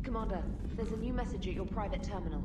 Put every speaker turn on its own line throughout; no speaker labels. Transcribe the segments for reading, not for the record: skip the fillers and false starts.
Commander, there's a new message at your private terminal.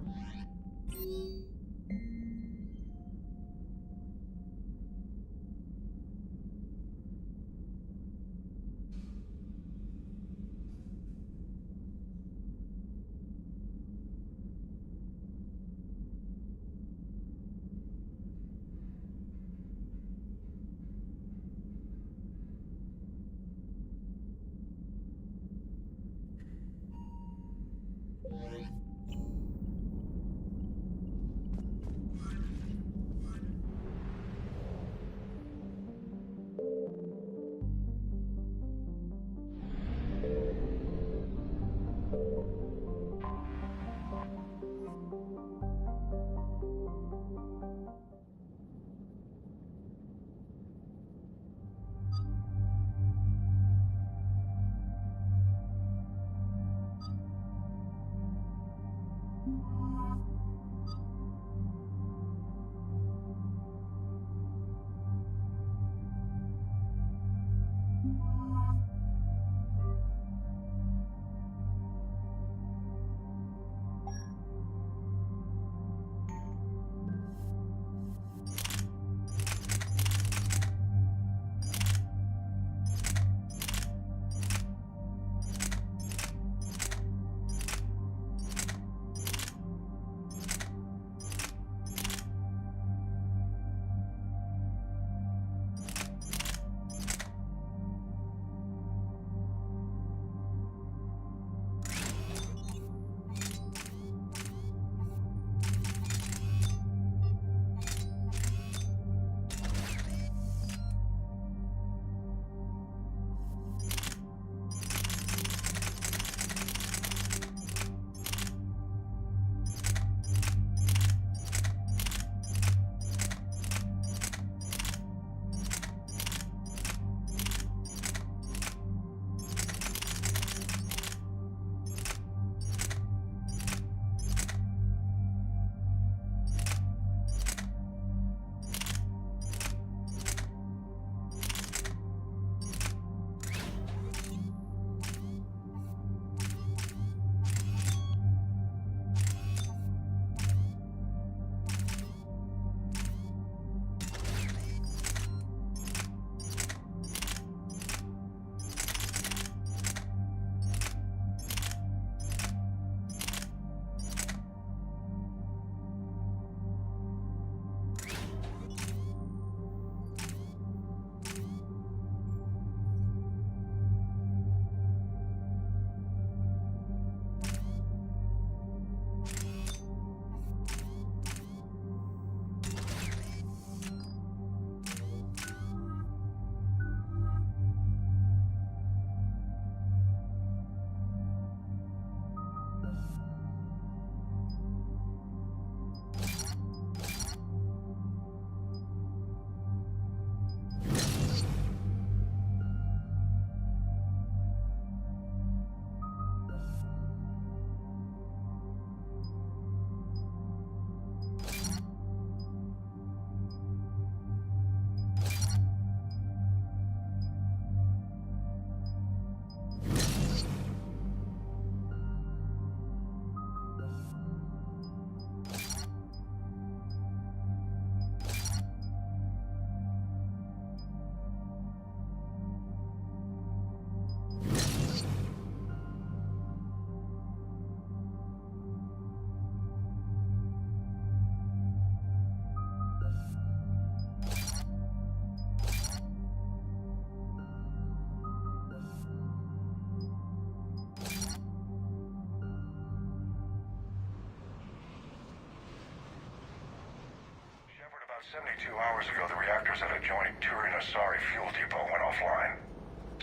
72 hours ago, the reactors at adjoining Turin Asari fuel depot went offline.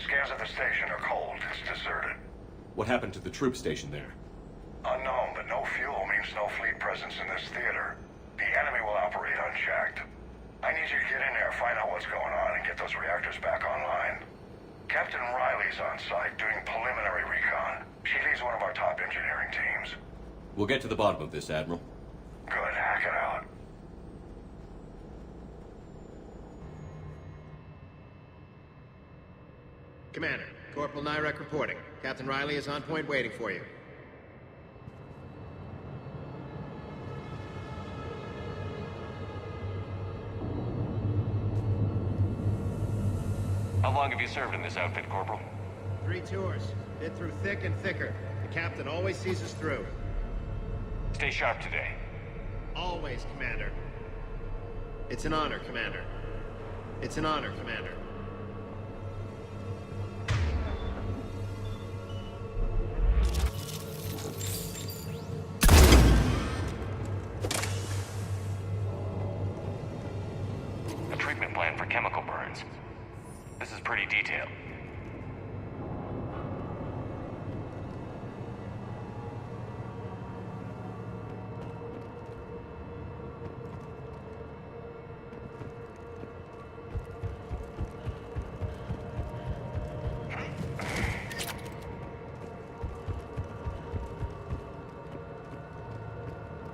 Scans of the station are cold. It's deserted.
What happened to the troop station there?
Unknown, but no fuel means no fleet presence in this theater. The enemy will operate unchecked. I need you to get in there, find out what's going on, and get those reactors back online. Captain Riley's on site doing preliminary recon. She leads one of our top engineering teams.
We'll get to the bottom of this, Admiral.
Good, hack it out.
Commander, Corporal Nyrek reporting. Captain Riley is on point waiting for you.
How long have you served in this outfit, Corporal?
3 tours. Bit through thick and thicker. The captain always sees us through.
Stay sharp today.
Always, Commander. It's an honor, Commander. It's an honor, Commander.
A treatment plan for chemical burns. This is pretty detailed.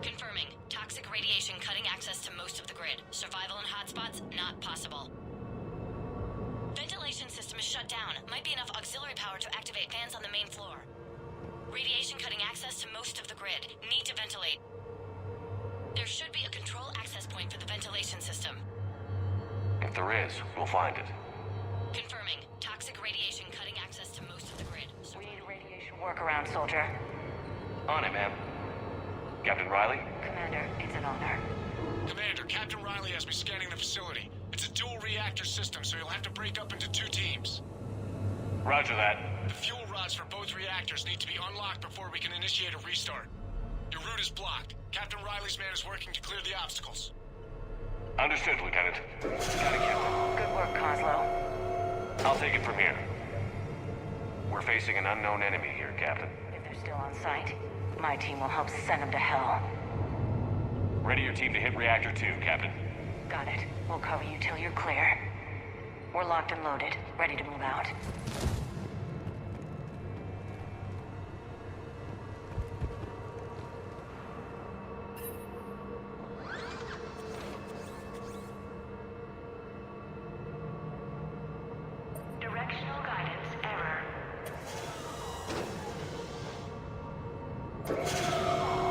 Confirming. Toxic radiation cutting access to most of the grid. Survival in hotspots, not possible. Ventilation system is shut down. Might be enough auxiliary power to activate fans on the main floor. Radiation cutting access to most of the grid. Need to ventilate. There should be a control access point for the ventilation system.
If there is, we'll find it.
Confirming. Toxic radiation cutting access to most of the grid.
We need a radiation workaround, soldier.
On it, ma'am. Captain Riley?
Commander, it's an honor.
Commander, Captain Riley has me scanning the facility. It's a dual reactor system, so you'll have to break up into 2 teams.
Roger that.
The fuel rods for both reactors need to be unlocked before we can initiate a restart. Your route is blocked. Captain Riley's man is working to clear the obstacles.
Understood, Lieutenant. Got it, Captain.
Good work, Coslow.
I'll take it from here. We're facing an unknown enemy here, Captain.
If they're still on site, my team will help send them to hell.
Ready your team to hit Reactor 2, Captain.
Got it. We'll cover you till you're clear. We're locked and loaded, ready to move out.
Directional guidance error.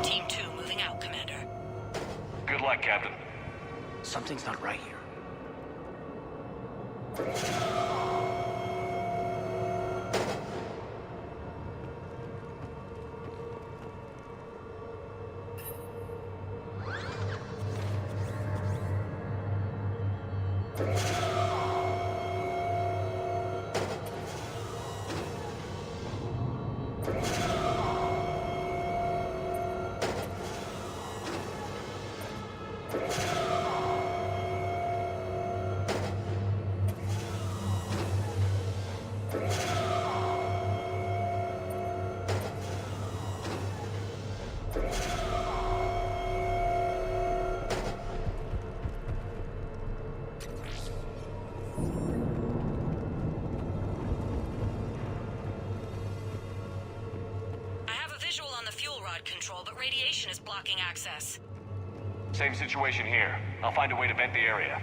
Team 2 moving out, Commander.
Good luck, Captain.
Something's not right here.
Control, but radiation is blocking access.
Same situation here. I'll find a way to vent the area.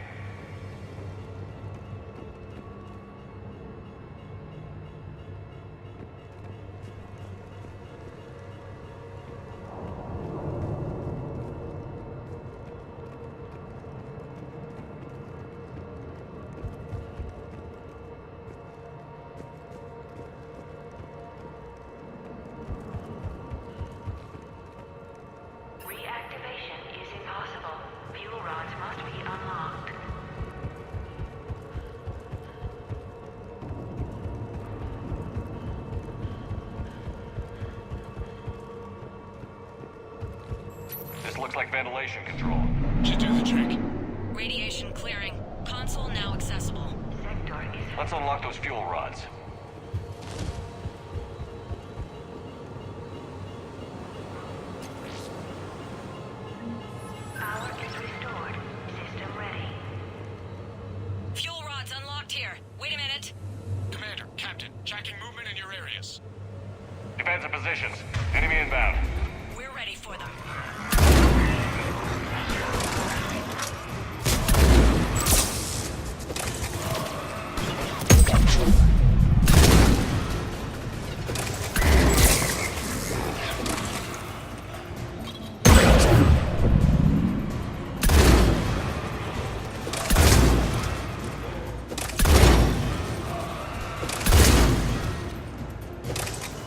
Reactivation is impossible. Fuel rods must be unlocked.
This looks like ventilation control.
Should do the trick.
Radiation
Let's unlock those fuel rods.
Power is restored. System ready.
Fuel rods unlocked here. Wait a minute.
Commander, Captain, tracking movement in your areas.
Defensive positions. Enemy inbound.
We're ready for them.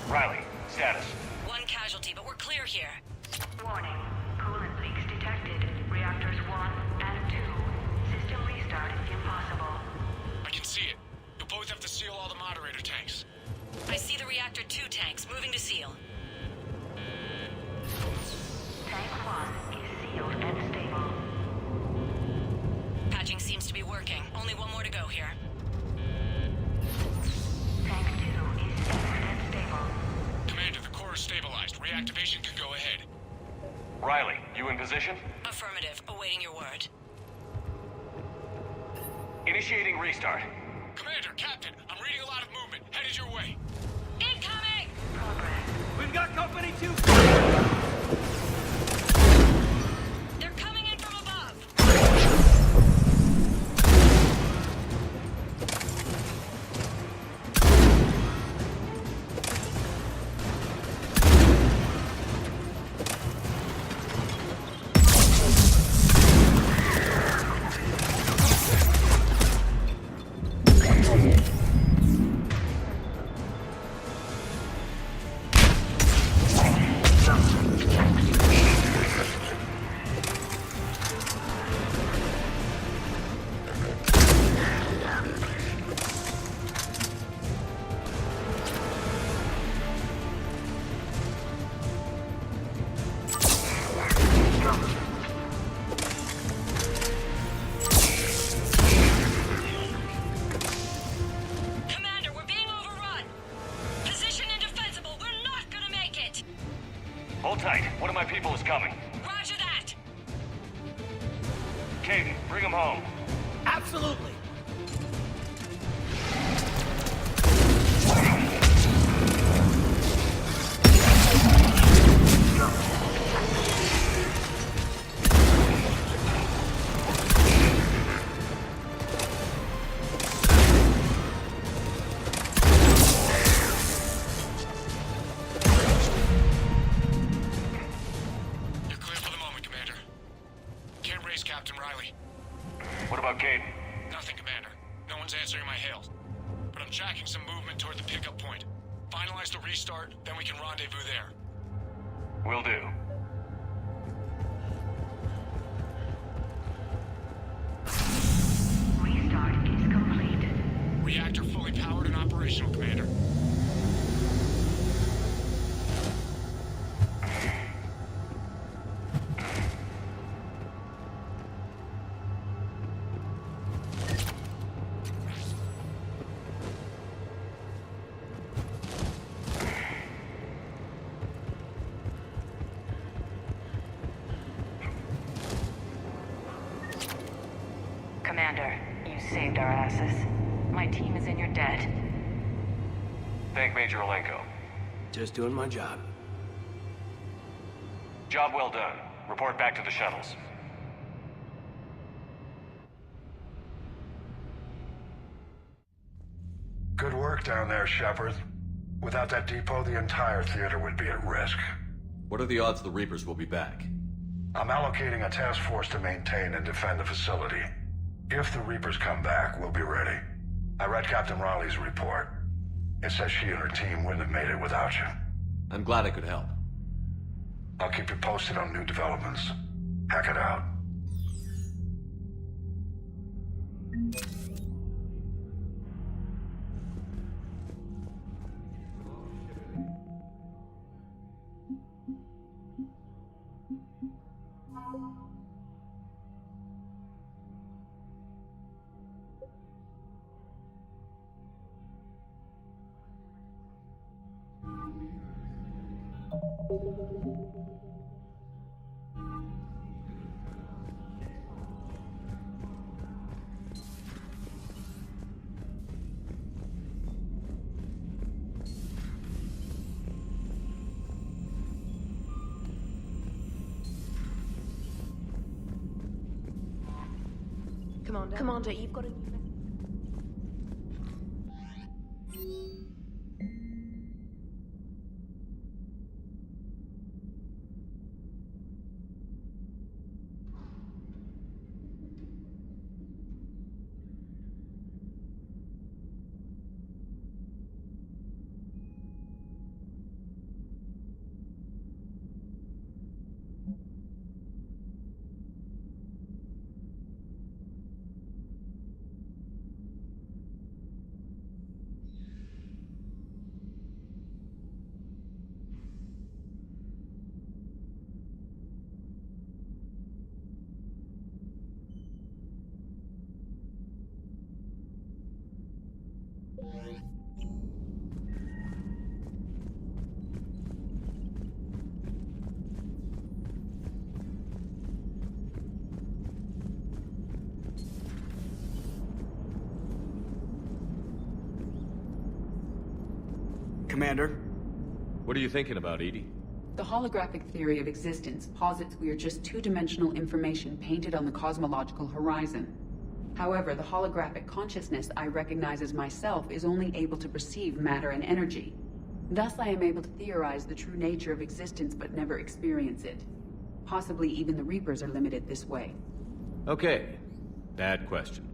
Riley, status.
One casualty, but we're clear here.
Warning. Coolant leaks detected. Reactors 1 and 2. System restart impossible.
I can see it. You'll both have to seal all the moderator tanks.
I see the reactor 2 tanks moving to seal.
Tank 1 is sealed and stable.
Patching seems to be working. Only one more to go here.
Tank 2 is sealed and stable.
Commander, the core is stabilized. Reactivation can go ahead.
Riley, you in position?
Affirmative. Awaiting your word.
Initiating restart.
Commander, Captain, I'm reading a lot of movement. Headed your way.
Incoming!
Progress.
We've got company too.
They're coming in from above. Commander, we're being overrun. Position indefensible. We're not gonna make it.
Hold tight. One of my people is coming.
Roger that.
Caden, bring him home.
Absolutely.
You're clear for the moment, Commander. Can't raise Captain Riley.
What about Caden?
Nothing, Commander. No one's answering my hails. But I'm tracking some movement toward the pickup point. Finalize the restart, then we can rendezvous there.
Will do.
Restart is complete.
Reactor fully powered and operational, Commander.
Commander, you saved our asses. My team is in your debt.
Thank Major Olenko.
Just doing my job.
Job well done. Report back to the shuttles.
Good work down there, Shepard. Without that depot, the entire theater would be at risk.
What are the odds the Reapers will be back?
I'm allocating a task force to maintain and defend the facility. If the Reapers come back, we'll be ready. I read Captain Riley's report. It says she and her team wouldn't have made it without you.
I'm glad I could help.
I'll keep you posted on new developments. Hack it out.
Commander, you've got a...
Commander?
What are you thinking about, Edie?
The holographic theory of existence posits we are just two-dimensional information painted on the cosmological horizon. However, the holographic consciousness I recognize as myself is only able to perceive matter and energy. Thus, I am able to theorize the true nature of existence but never experience it. Possibly even the Reapers are limited this way.
Okay. Bad question.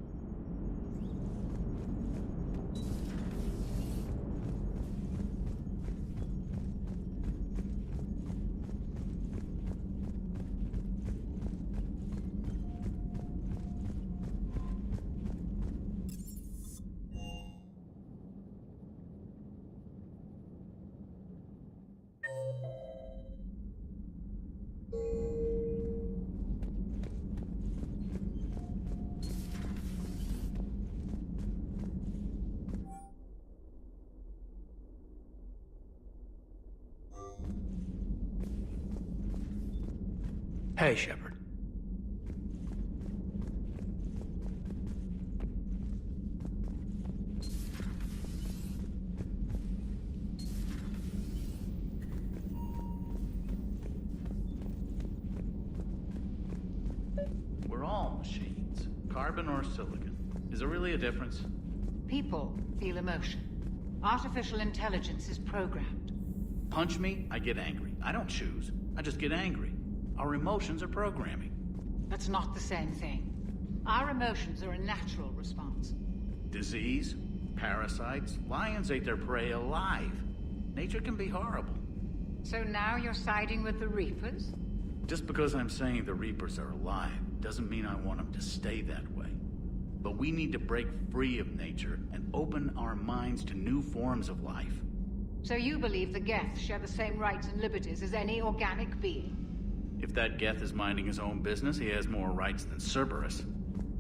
Hey, Shepard.
We're all machines. Carbon or silicon. Is there really a difference?
People feel emotion. Artificial intelligence is programmed.
Punch me, I get angry. I don't choose. I just get angry. Our emotions are programming.
That's not the same thing. Our emotions are a natural response.
Disease, parasites, lions ate their prey alive. Nature can be horrible.
So now you're siding with the Reapers?
Just because I'm saying the Reapers are alive doesn't mean I want them to stay that way. But we need to break free of nature and open our minds to new forms of life.
So you believe the Geth share the same rights and liberties as any organic being?
If that Geth is minding his own business, he has more rights than Cerberus.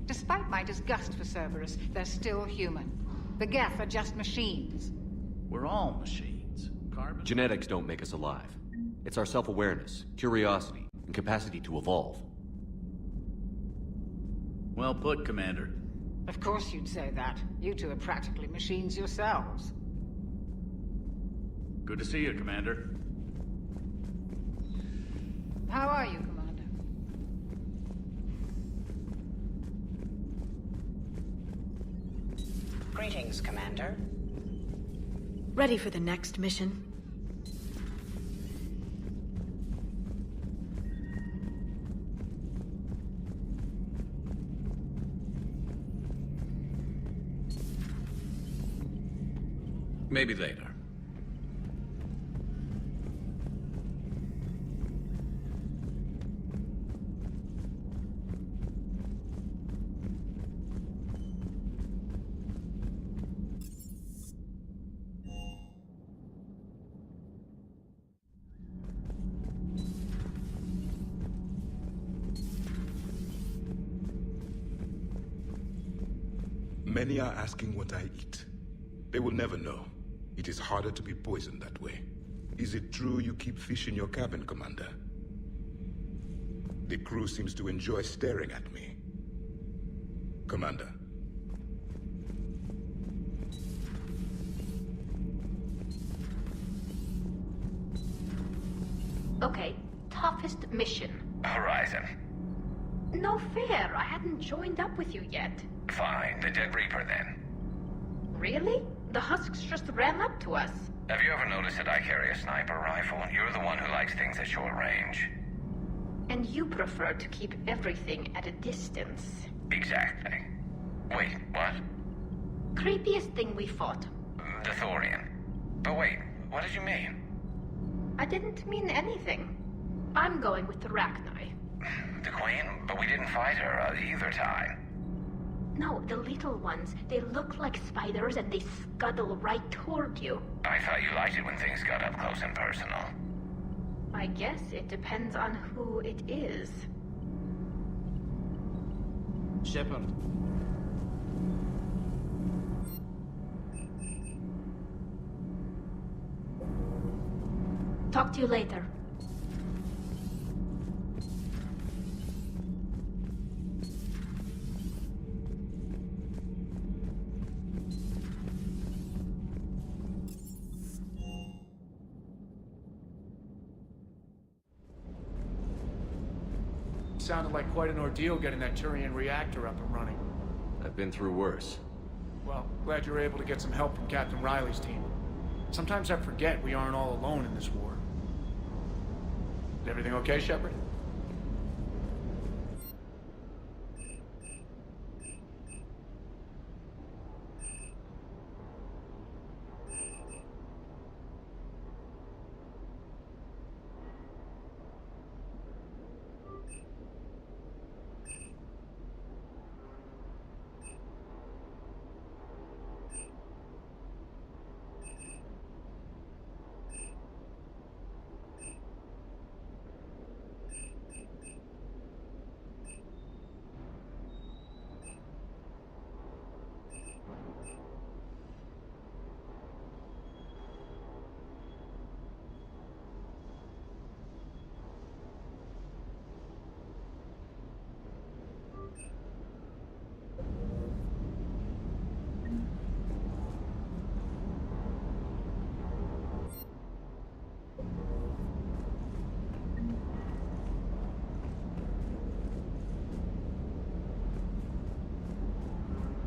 Despite my disgust for Cerberus, they're still human. The Geth are just machines.
We're all machines. Carbon...
Genetics don't make us alive. It's our self-awareness, curiosity, and capacity to evolve.
Well put, Commander.
Of course you'd say that. You two are practically machines yourselves.
Good to see you, Commander.
How are you, Commander?
Greetings, Commander.
Ready for the next mission?
Maybe later.
Many are asking what I eat. They will never know. It is harder to be poisoned that way.
Is it true you keep fish in your cabin, Commander? The crew seems to enjoy staring at me. Commander.
Okay, toughest mission.
Horizon.
No fair, I hadn't joined up with you yet.
Fine, the Dead Reaper then.
Really? The husks just ran up to us.
Have you ever noticed that I carry a sniper rifle? You're the one who likes things at short range.
And you prefer to keep everything at a distance.
Exactly. Wait, what?
Creepiest thing we fought.
The Thorian. But wait, what did you mean?
I didn't mean anything. I'm going with the Rachni.
The Queen? But we didn't fight her either time.
No, the little ones. They look like spiders and they scuttle right toward you.
I thought you liked it when things got up close and personal.
I guess it depends on who it is.
Shepard.
Talk to you later.
Sounded like quite an ordeal getting that Turian reactor up and running.
I've been through worse.
Well, glad you were able to get some help from Captain Riley's team. Sometimes I forget we aren't all alone in this war. Is everything okay, Shepard?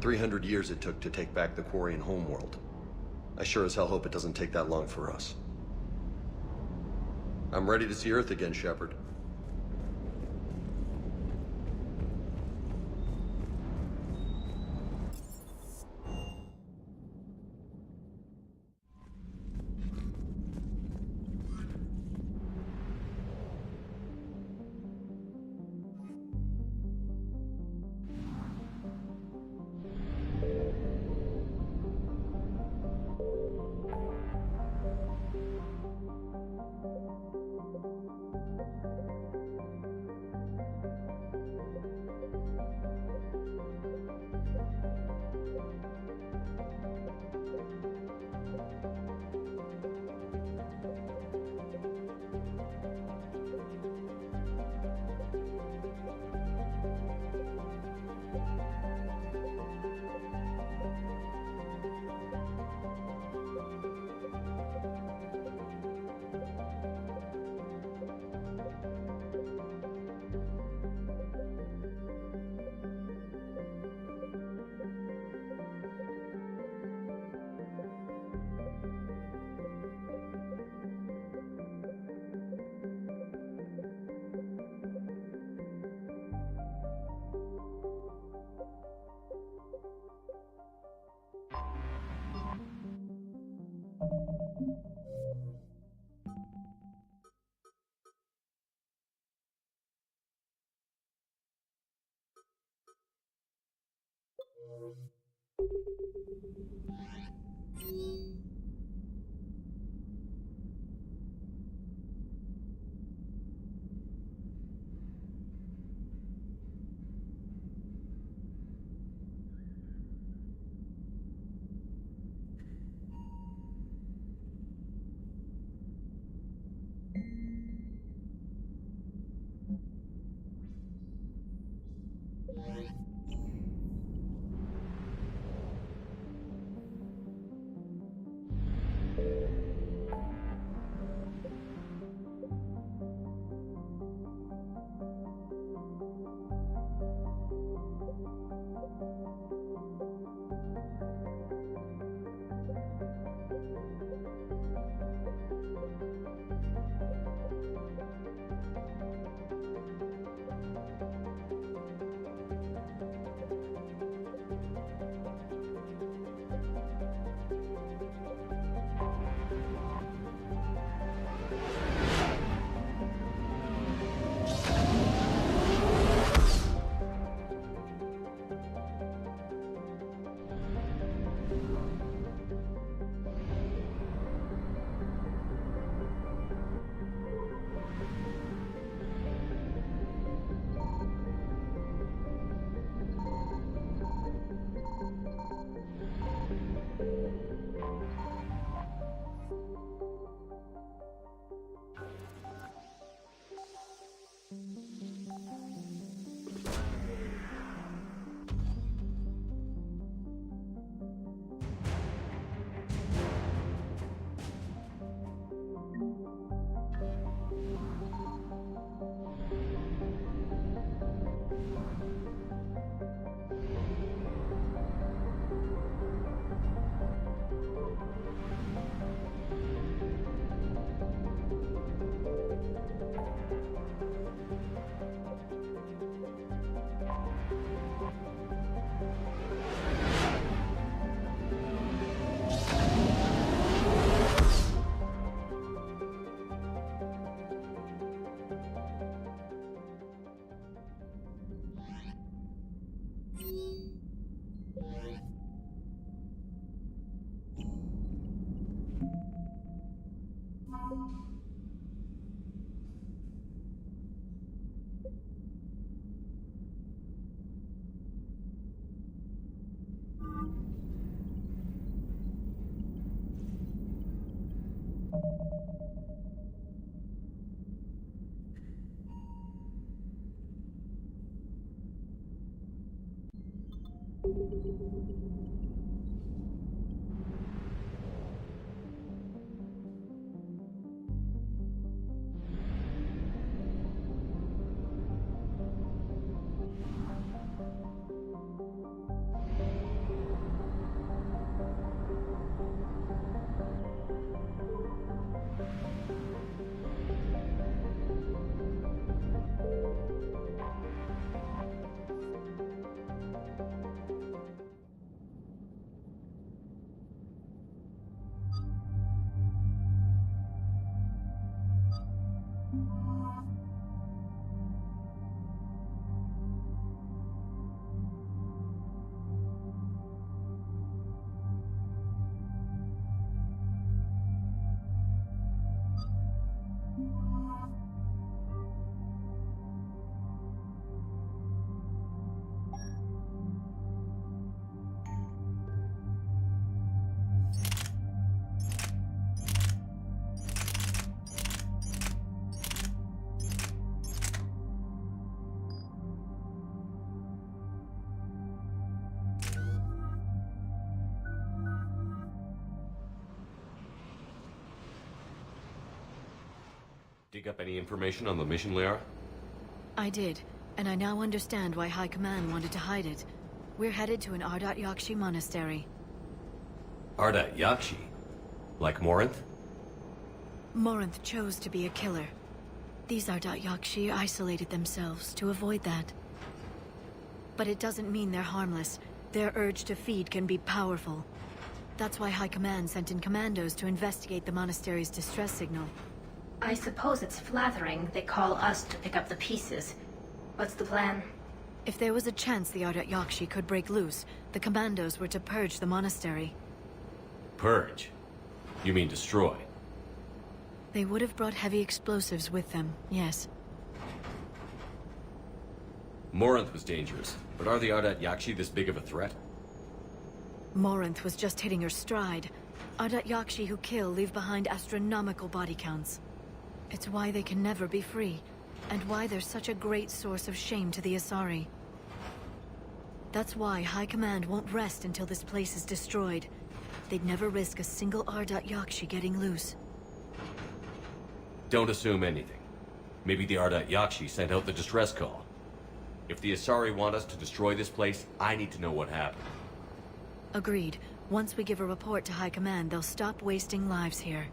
"300 years it took to take back the Quarian homeworld. I sure as hell hope it doesn't take that long for us. I'm ready to see Earth again, Shepard.
Dig up any information on the mission, Liara?
I did, and I now understand why High Command wanted to hide it. We're headed to an Ardat Yakshi monastery.
Ardat Yakshi? Like Morinth?
Morinth chose to be a killer. These Ardat Yakshi isolated themselves to avoid that. But it doesn't mean they're harmless. Their urge to feed can be powerful. That's why High Command sent in commandos to investigate the monastery's distress signal.
I suppose it's flattering they call us to pick up the pieces. What's the plan?
If there was a chance the Ardat Yakshi could break loose, the commandos were to purge the monastery.
Purge? You mean destroy?
They would have brought heavy explosives with them, yes.
Morinth was dangerous, but are the Ardat Yakshi this big of a threat?
Morinth was just hitting her stride. Ardat Yakshi who kill leave behind astronomical body counts. It's why they can never be free, and why they're such a great source of shame to the Asari. That's why High Command won't rest until this place is destroyed. They'd never risk a single Ardat Yakshi getting loose.
Don't assume anything. Maybe the Ardat Yakshi sent out the distress call. If the Asari want us to destroy this place, I need to know what happened.
Agreed. Once we give a report to High Command, they'll stop wasting lives here.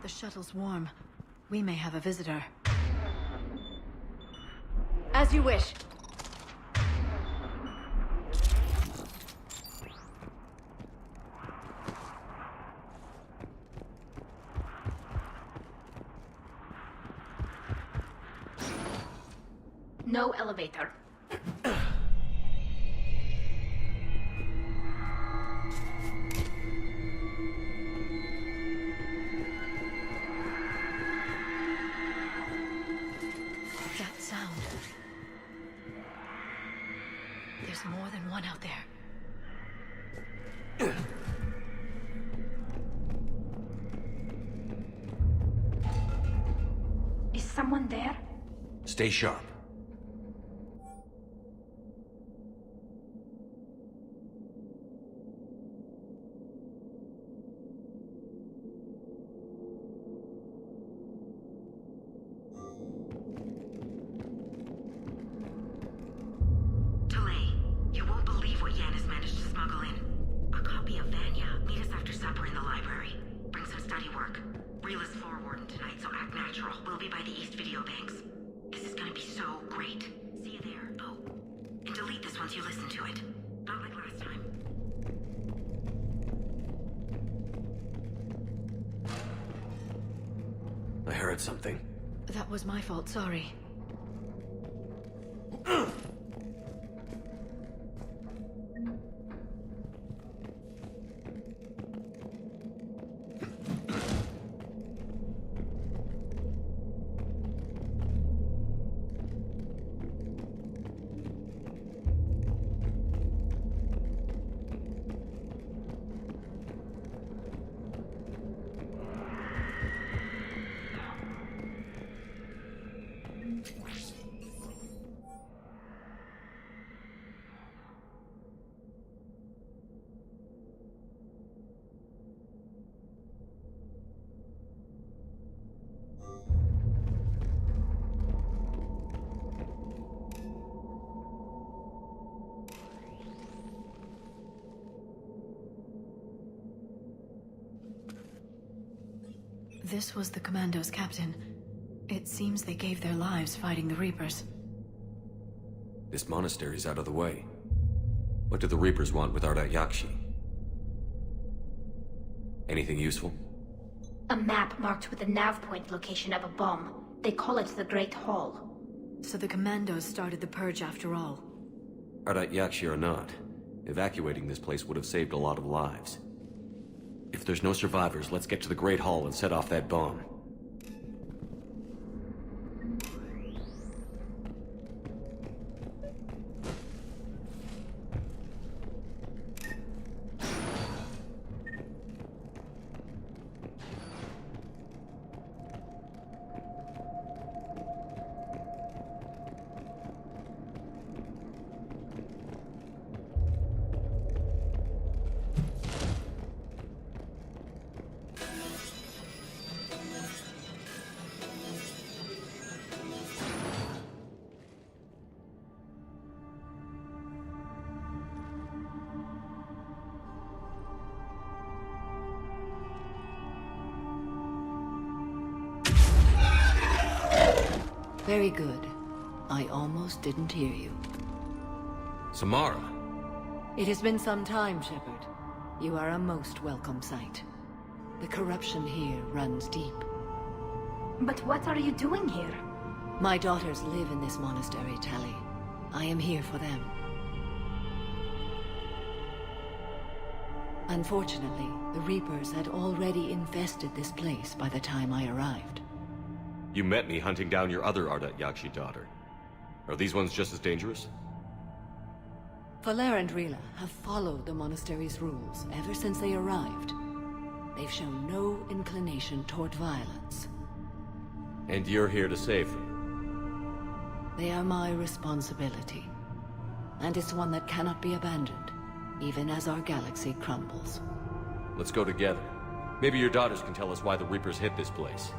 The shuttle's warm. We may have a visitor. As you wish.
No elevator.
That sound. There's more than one out there.
Is someone there?
Stay sharp.
We'll be by the East Video Banks. This is gonna be so
So great. See you there. Oh, and delete this once you listen to it. Not like last time.
I heard something.
That was my fault, sorry. This was the Commando's captain. It seems they gave their lives fighting the Reapers.
This monastery's out of the way. What do the Reapers want with Ardat Yakshi? Anything useful?
A map marked with the nav point location of a bomb. They call it the Great Hall.
So the Commandos started the purge after all.
Ardat Yakshi or not, evacuating this place would have saved a lot of lives. If there's no survivors, let's get to the Great Hall and set off that bomb.
Very good. I almost didn't hear you.
Samara!
It has been some time, Shepard. You are a most welcome sight. The corruption here runs deep.
But what are you doing here?
My daughters live in this monastery, Tali. I am here for them. Unfortunately, the Reapers had already infested this place by the time I arrived.
You met me hunting down your other Ardat Yakshi daughter. Are these ones just as dangerous?
Valer and Rila have followed the monastery's rules ever since they arrived. They've shown no inclination toward violence.
And you're here to save them?
They are my responsibility. And it's one that cannot be abandoned, even as our galaxy crumbles.
Let's go together. Maybe your daughters can tell us why the Reapers hit this place.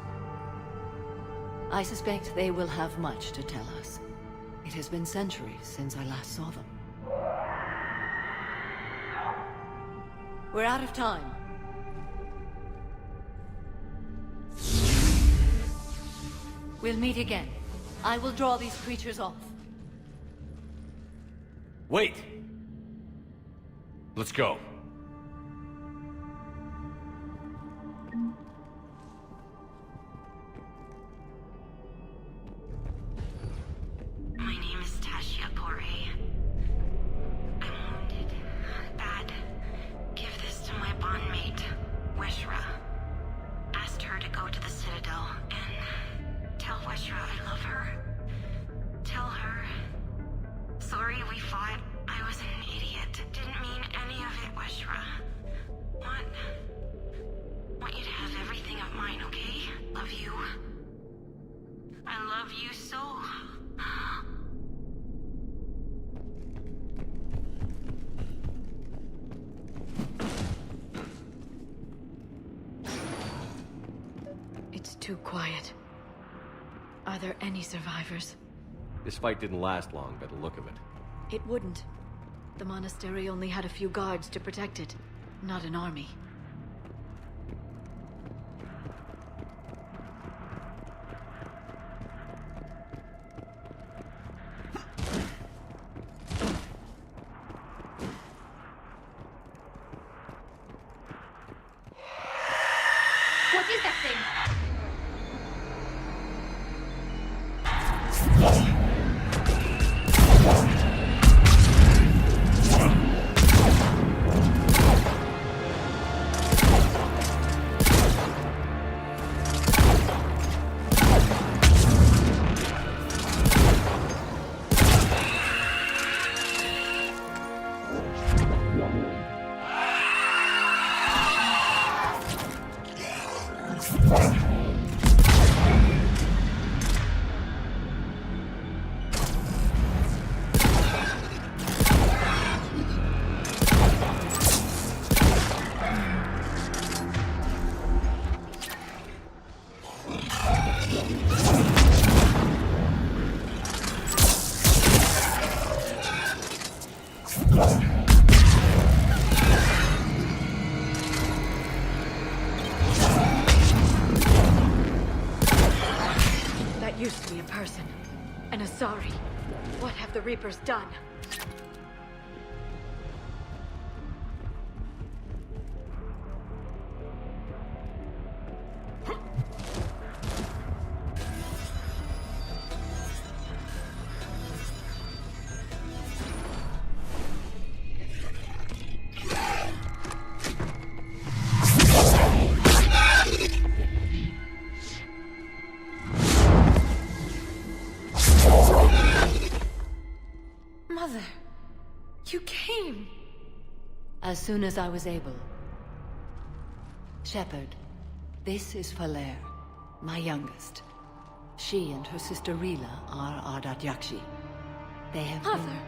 I suspect they will have much to tell us. It has been centuries since I last saw them. We're out of time. We'll meet again. I will draw these creatures off.
Wait! Let's go.
My name is Tashia Pore. I'm wounded. Bad. Give this to my bondmate, Weshra. Asked her to go to the Citadel and tell Weshra I love her. Tell her. Sorry we fought. I was an idiot. Didn't mean any of it, Weshra. Want you to have everything of mine, okay? Love you. I love you so.
It's too quiet. Are there any survivors?
This fight didn't last long by the look of it.
It wouldn't. The monastery only had a few guards to protect it, not an army. person. An Asari. What have the Reapers done? Mother, you came.
As soon as I was able. Shepard, this is Falere, my youngest. She and her sister Rila are Ardat Yakshi. They have
Mother,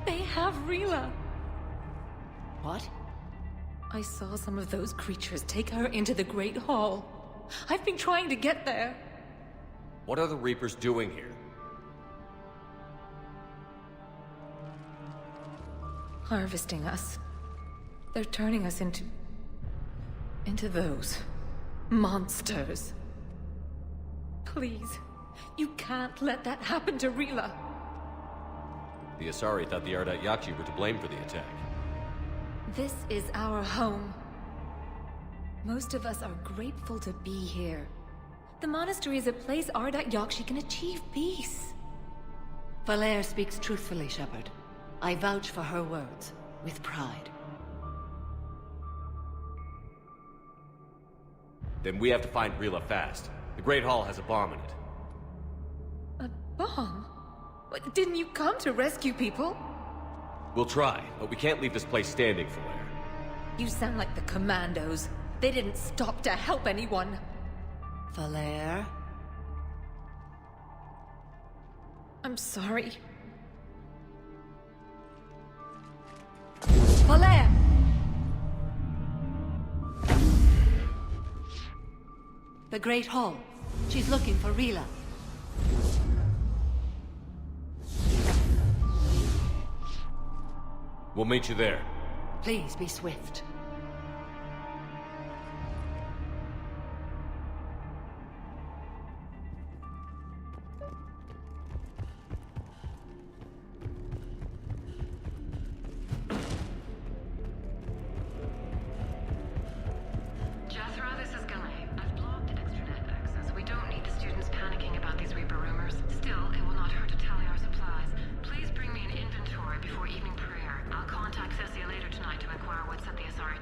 they have Rila.
What?
I saw some of those creatures take her into the Great Hall. I've been trying to get there.
What are the Reapers doing here?
Harvesting us. They're turning us into those monsters. Please, you can't let that happen to Rila.
The Asari thought the Ardat Yakshi were to blame for the attack.
This is our home. Most of us are grateful to be here. The monastery is a place Ardat Yakshi can achieve peace.
Falere speaks truthfully, Shepard. I vouch for her words, with pride.
Then we have to find Rila fast. The Great Hall has a bomb in it.
A bomb? What, didn't you come to rescue people?
We'll try, but we can't leave this place standing, Falere.
You sound like the Commandos. They didn't stop to help anyone.
Falere?
I'm sorry.
Falere! The Great Hall. She's looking for Rila.
We'll meet you there.
Please be swift.
Before evening prayer, I'll contact Cessia later tonight to inquire what set the Asari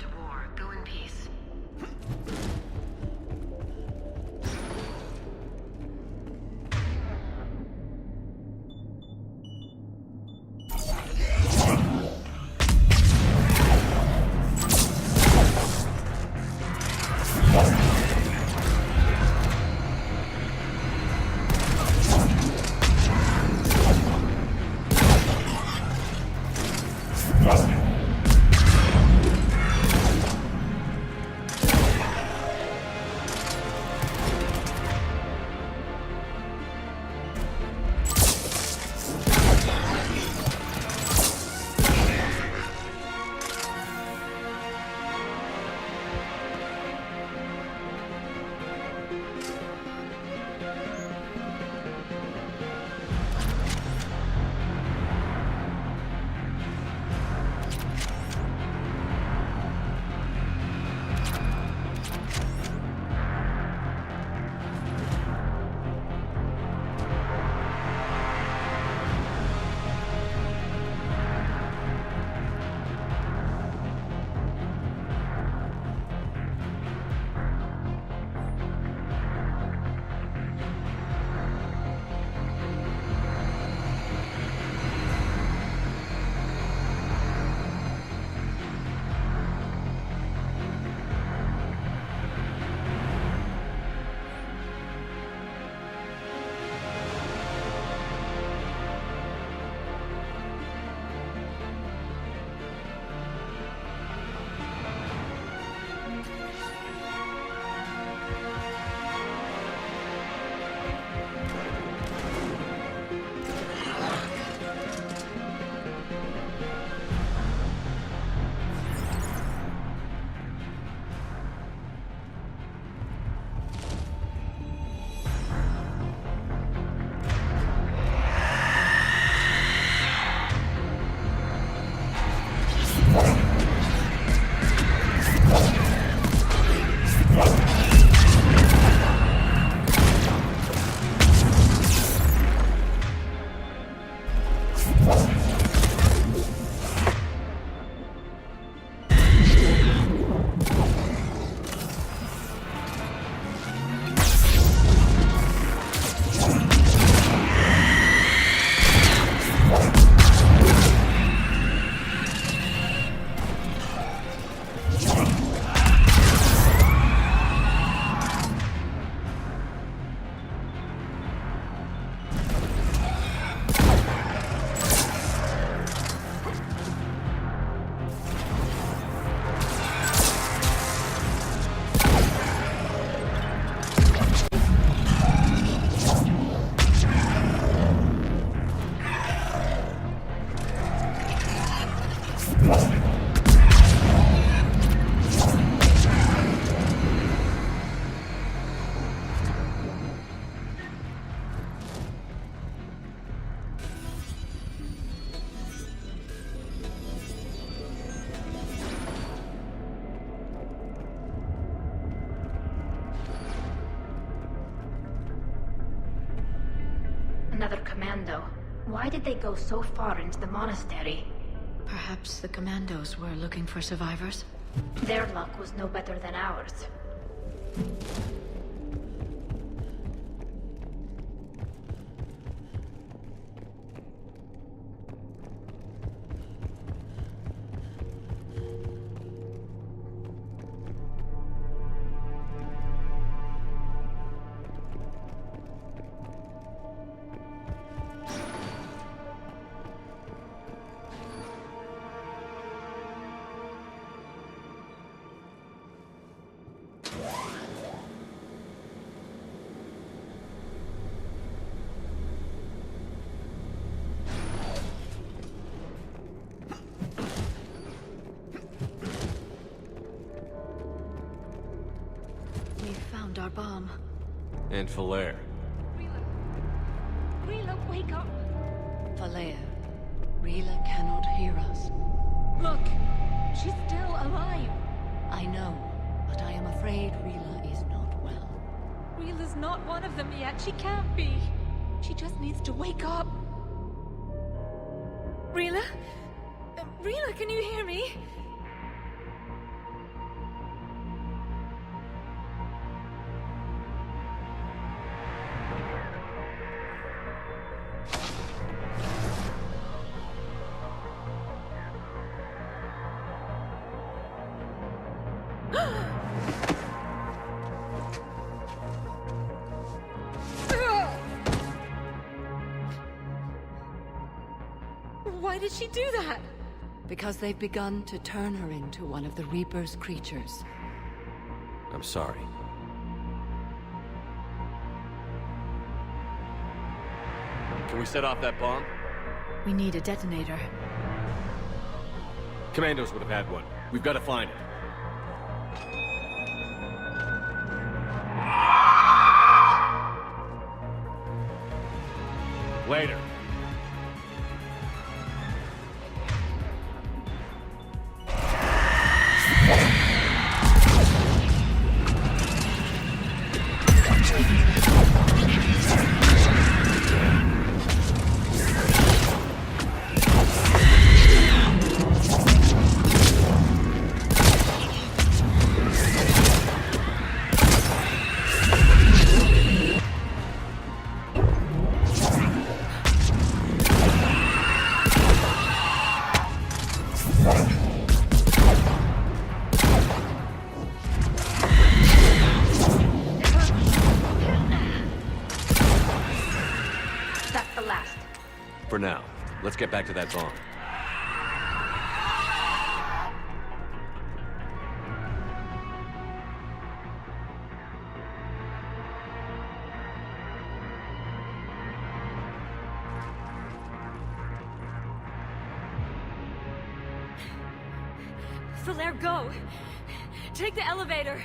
another commando. Why did they go so far into the monastery?
Perhaps the commandos were looking for survivors?
Their luck was no better than ours.
Our bomb.
And Falaire.
Rila, wake up!
Falaire, Rila cannot hear us.
Look! She's still alive!
I know, but I am afraid Rila is not well.
Rila's not one of them yet. She can't be. She just needs to wake up.
Rila? Rila, can you hear me?
Why did she do that?
Because they've begun to turn her into one of the Reaper's creatures.
I'm sorry. Can we set off that bomb?
We need a detonator.
Commandos would have had one. We've got to find it. Later. For now, let's get back to that bomb.
Falaire, go! Take the elevator!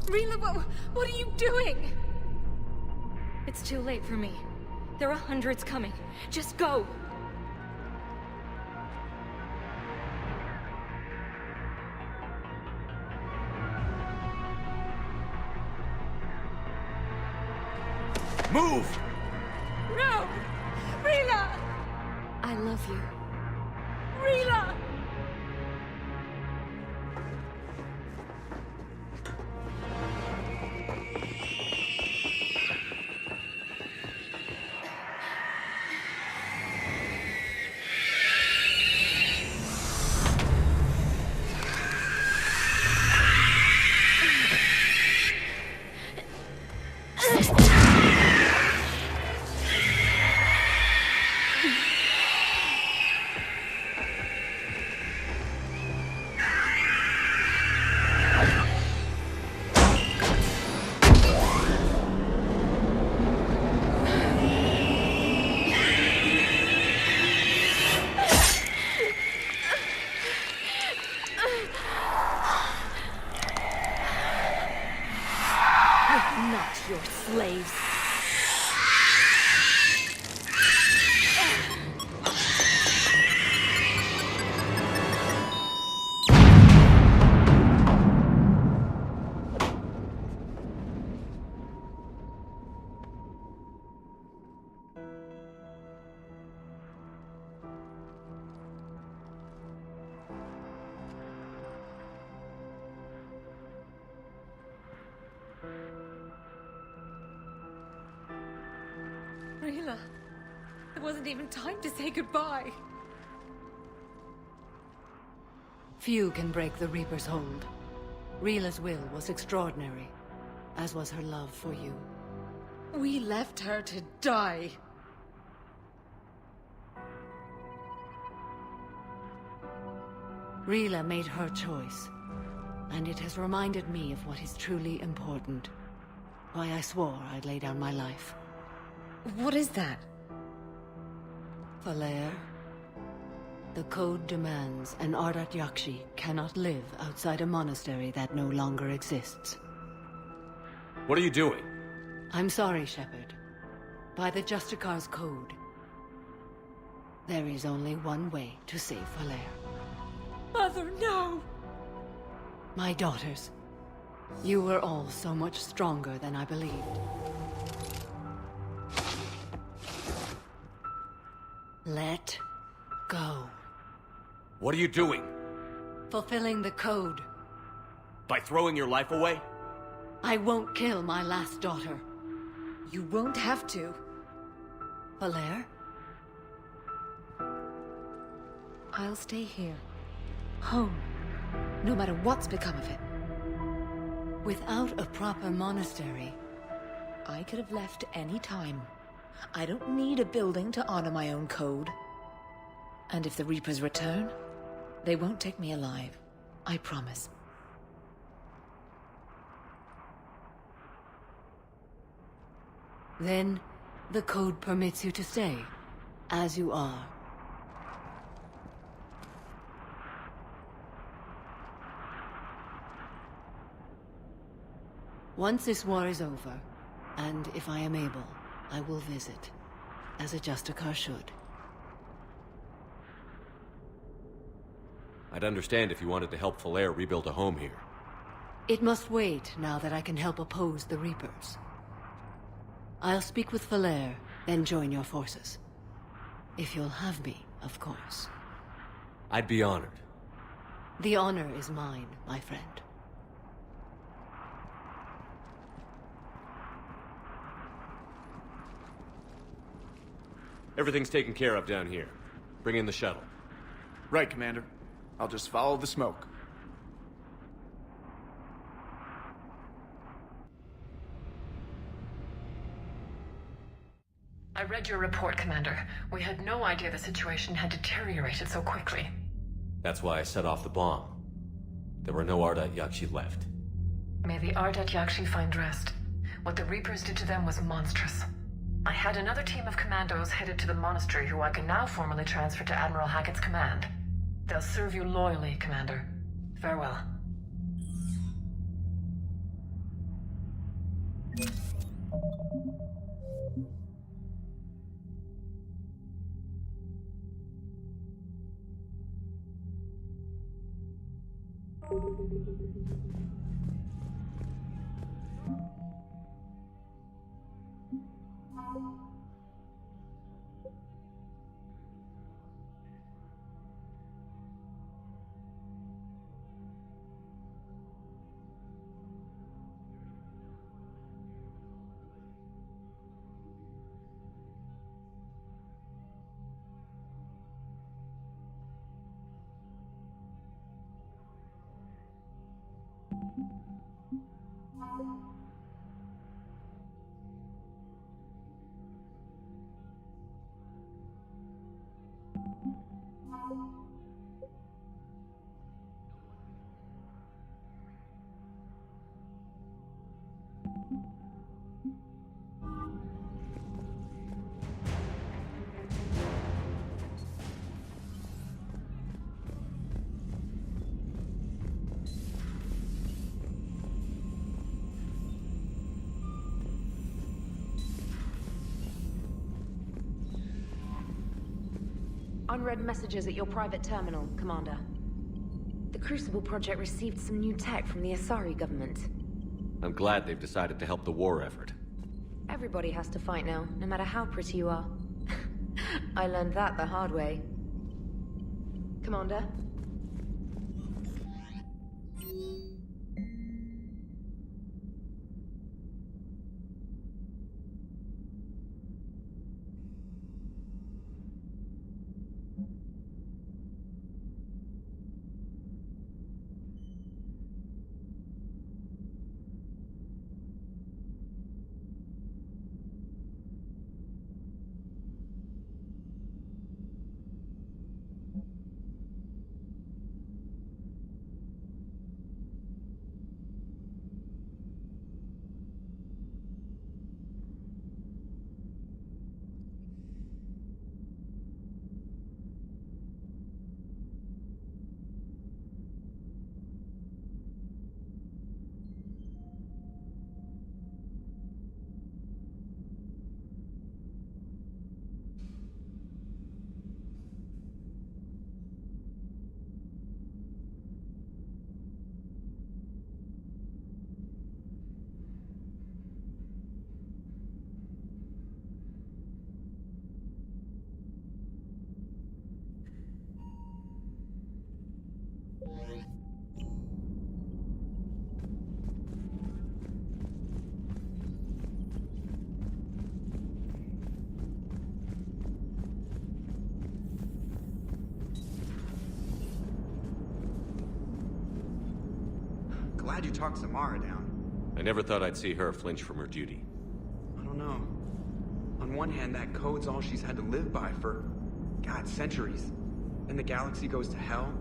Rila, what are you doing?
It's too late for me. There are hundreds coming. Just go!
Move!
No! Rila!
I love you.
Rila!
Rila. There wasn't even time to say goodbye.
Few can break the Reaper's hold. Rila's will was extraordinary, as was her love for you.
We left her to die.
Rila made her choice, and it has reminded me of what is truly important. Why I swore I'd lay down my life.
What is that?
Falair, the code demands an Ardat Yakshi cannot live outside a monastery that no longer exists.
What are you doing?
I'm sorry, Shepard. By the Justicar's code, there is only one way to save Falair.
Mother, no!
My daughters, you were all so much stronger than I believed. Let go.
What are you doing?
Fulfilling the code.
By throwing your life away?
I won't kill my last daughter.
You won't have to.
Falair?
I'll stay here. Home. No matter what's become of it.
Without a proper monastery...
I could have left any time. I don't need a building to honor my own code. And if the Reapers return, they won't take me alive. I promise.
Then, the code permits you to stay, as you are. Once this war is over, and if I am able, I will visit, as a Justicar should.
I'd understand if you wanted to help Falair rebuild a home here.
It must wait now that I can help oppose the Reapers. I'll speak with Falair, then join your forces. If you'll have me, of course.
I'd be honored.
The honor is mine, my friend.
Everything's taken care of down here. Bring in the shuttle.
Right, Commander. I'll just follow the smoke.
I read your report, Commander. We had no idea the situation had deteriorated so quickly.
That's why I set off the bomb. There were no Ardat Yakshi left.
May the Ardat Yakshi find rest. What the Reapers did to them was monstrous. I had another team of commandos headed to the Monastery who I can now formally transfer to Admiral Hackett's command. They'll serve you loyally, Commander. Farewell.
Unread messages at your private terminal, Commander. The Crucible Project received some new tech from the Asari government.
I'm glad they've decided to help the war effort.
Everybody has to fight now, no matter how pretty you are. I learned that the hard way. Commander?
glad you talked Samara down.
I never thought I'd see her flinch from her duty.
I don't know. On one hand, that code's all she's had to live by for, God, centuries. Then the galaxy goes to hell.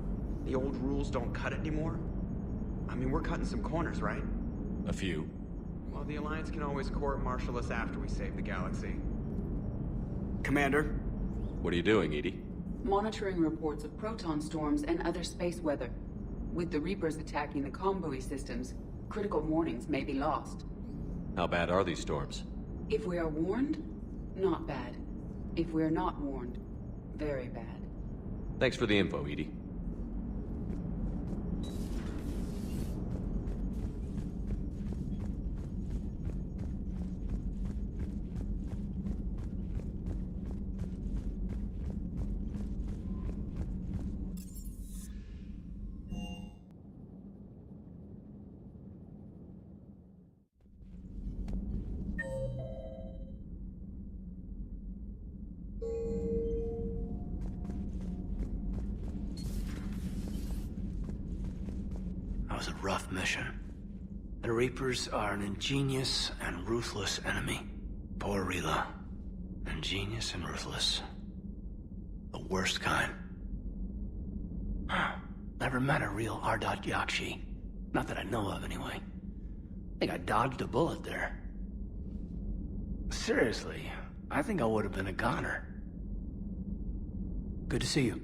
The old rules don't cut it anymore. I mean, we're cutting some corners, right?
A few.
Well, the Alliance can always court-martial us after we save the galaxy. Commander?
What are you doing, Edie?
Monitoring reports of proton storms and other space weather. With the Reapers attacking the comm buoy systems, critical warnings may be lost.
How bad are these storms?
If we are warned, not bad. If we are not warned, very bad.
Thanks for the info, Edie.
That was a rough mission. The Reapers are an ingenious and ruthless enemy. Poor Rila. Ingenious and ruthless. The worst kind. Never met a real Ardat Yakshi. Not that I know of, anyway. I think I dodged a bullet there. Seriously, I think I would have been a goner. Good to see you.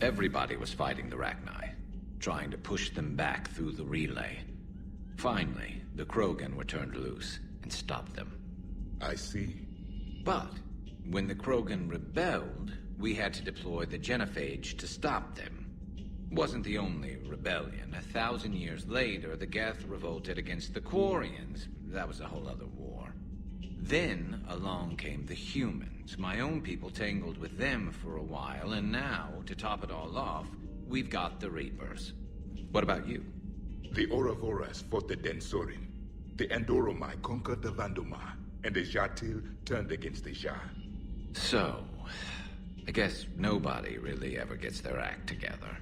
Everybody was fighting the Rachni, trying to push them back through the relay. Finally, the Krogan were turned loose and stopped them.
I see.
But when the Krogan rebelled, we had to deploy the genophage to stop them. Wasn't the only rebellion. 1,000 years later, the Geth revolted against the Quarians. That was a whole other war. Then along came the humans. My own people tangled with them for a while, and now, to top it all off, we've got the Reapers. What about you?
The Ouroboros fought the Densorin. The Andoromai conquered the Vandomar, and the Jatil turned against the Jah.
So, I guess nobody really ever gets their act together.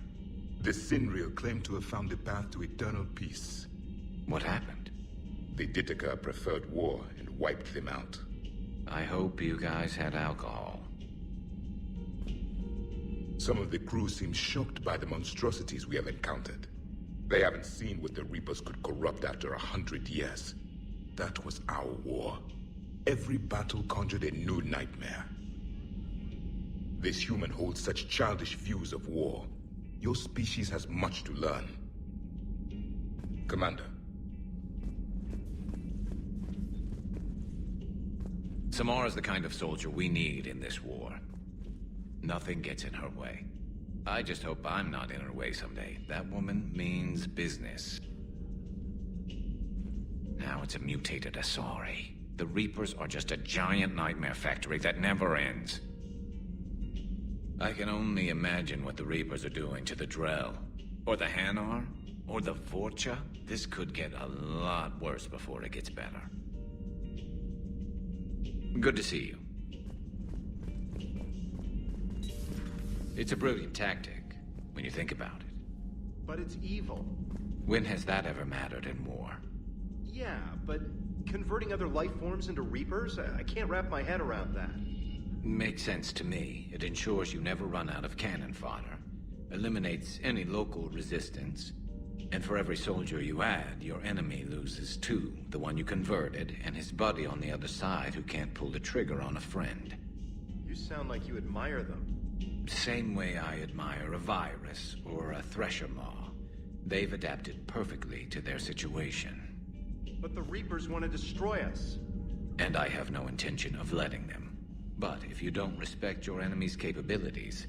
The Sinreal claimed to have found the path to eternal peace.
What happened?
The Ditaka preferred war and wiped them out.
I hope you guys had alcohol.
Some of the crew seem shocked by the monstrosities we have encountered. They haven't seen what the Reapers could corrupt after 100 years. That was our war. Every battle conjured a new nightmare. This human holds such childish views of war. Your species has much to learn. Commander.
Samara's the kind of soldier we need in this war. Nothing gets in her way. I just hope I'm not in her way someday. That woman means business. Now it's a mutated Asari. The Reapers are just a giant nightmare factory that never ends. I can only imagine what the Reapers are doing to the Drell, or the Hanar, or the Vorcha. This could get a lot worse before it gets better. Good to see you. It's a brilliant tactic, when you think about it.
But it's evil.
When has that ever mattered in war?
Yeah, but converting other life forms into Reapers? I can't wrap my head around that.
Makes sense to me. It ensures you never run out of cannon fodder, eliminates any local resistance, and for every soldier you add, your enemy loses two, the one you converted, and his buddy on the other side who can't pull the trigger on a friend.
You sound like you admire them.
Same way I admire a virus or a thresher maw. They've adapted perfectly to their situation.
But the Reapers want to destroy us.
And I have no intention of letting them. But if you don't respect your enemy's capabilities,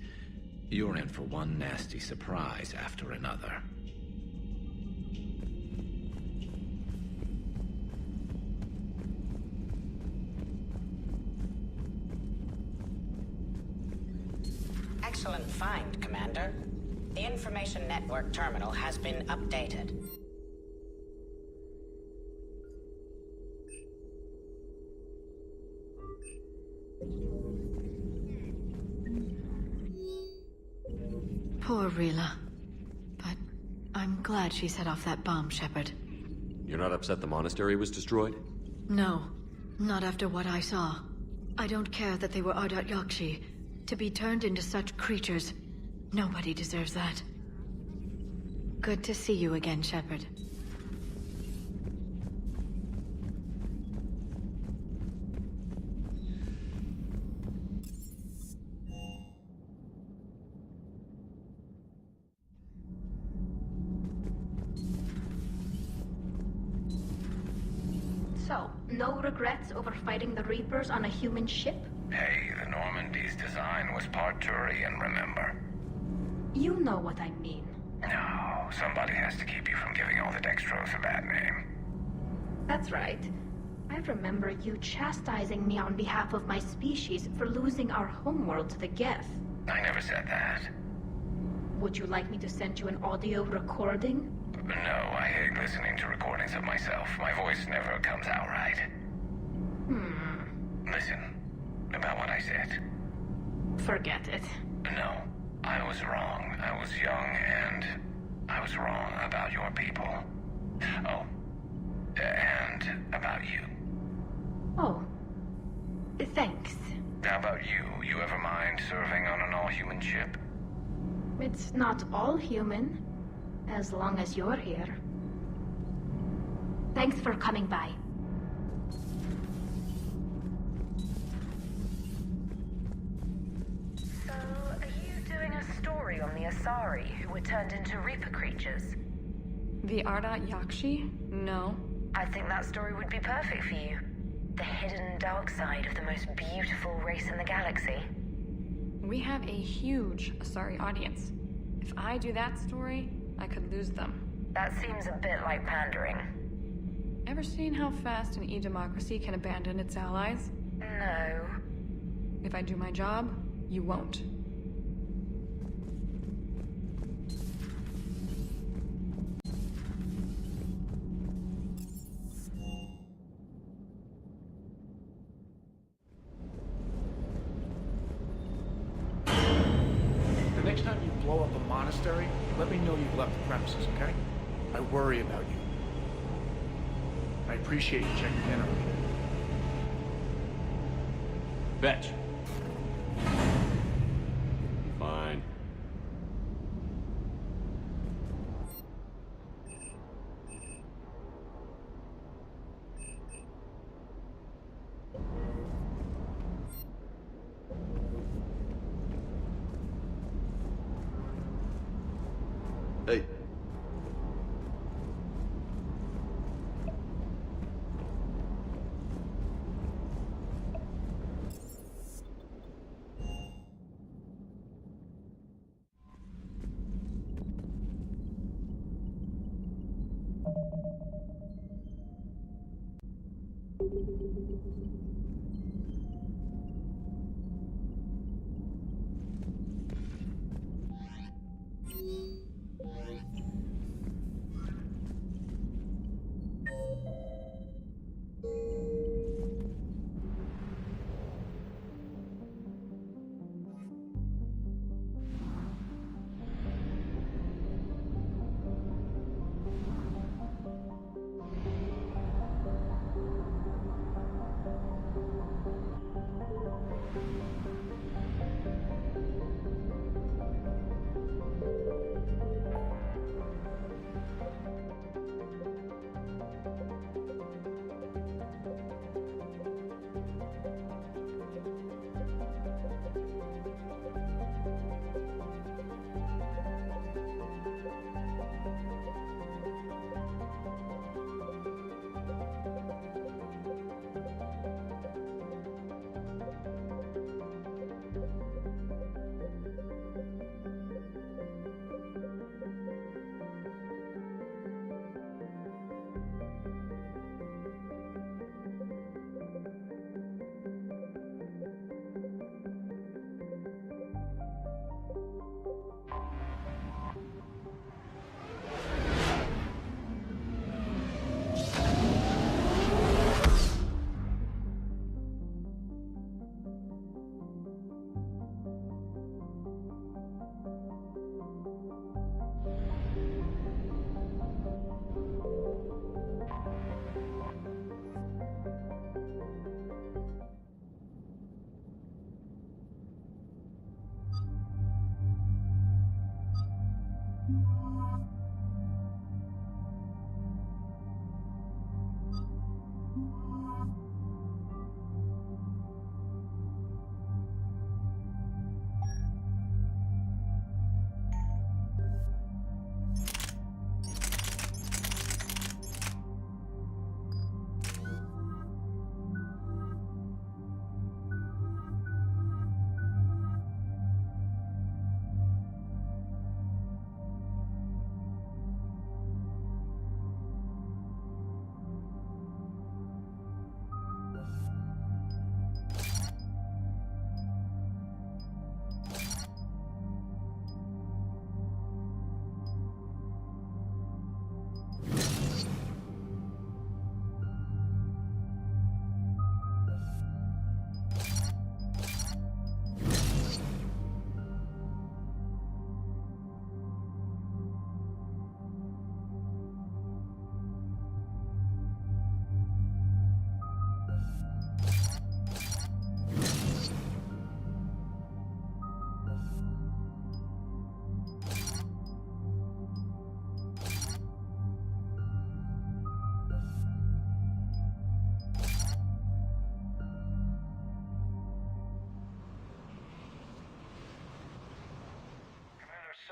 you're in for one nasty surprise after another.
Excellent find, Commander.
The information network terminal has been updated.
Poor Rila. But I'm glad she set off that bomb, Shepard.
You're not upset the monastery was destroyed?
No, not after what I saw. I don't care that they were Ardat Yakshi. To be turned into such creatures, nobody deserves that. Good to see you again, Shepard.
So, no regrets over fighting the Reapers on a human ship?
Hey, the Normandy's design was part Turian, remember?
You know what I mean.
No, somebody has to keep you from giving all the Dextros a bad name.
That's right. I remember you chastising me on behalf of my species for losing our homeworld to the Geth.
I never said that.
Would you like me to send you an audio recording?
No, I hate listening to recordings of myself. My voice never comes out right. Listen, about what I said.
Forget it.
No, I was wrong. I was young and I was wrong about your people. Oh, and about you.
Oh, thanks.
How about you? You ever mind serving on an all-human ship?
It's not all human, as long as you're here. Thanks for coming by.
So, are you doing a story on the Asari who were turned into Reaper creatures?
The Ardat Yakshi? No.
I think that story would be perfect for you. The hidden dark side of the most beautiful race in the galaxy.
We have a huge Asari audience. If I do that story, I could lose them.
That seems a bit like pandering.
Ever seen how fast an e-democracy can abandon its allies?
No.
If I do my job, you won't.
The next time you blow up a monastery, let me know you've left the premises, okay? I worry about you. I appreciate you checking in on me.
Fetch. Fine.
Hey.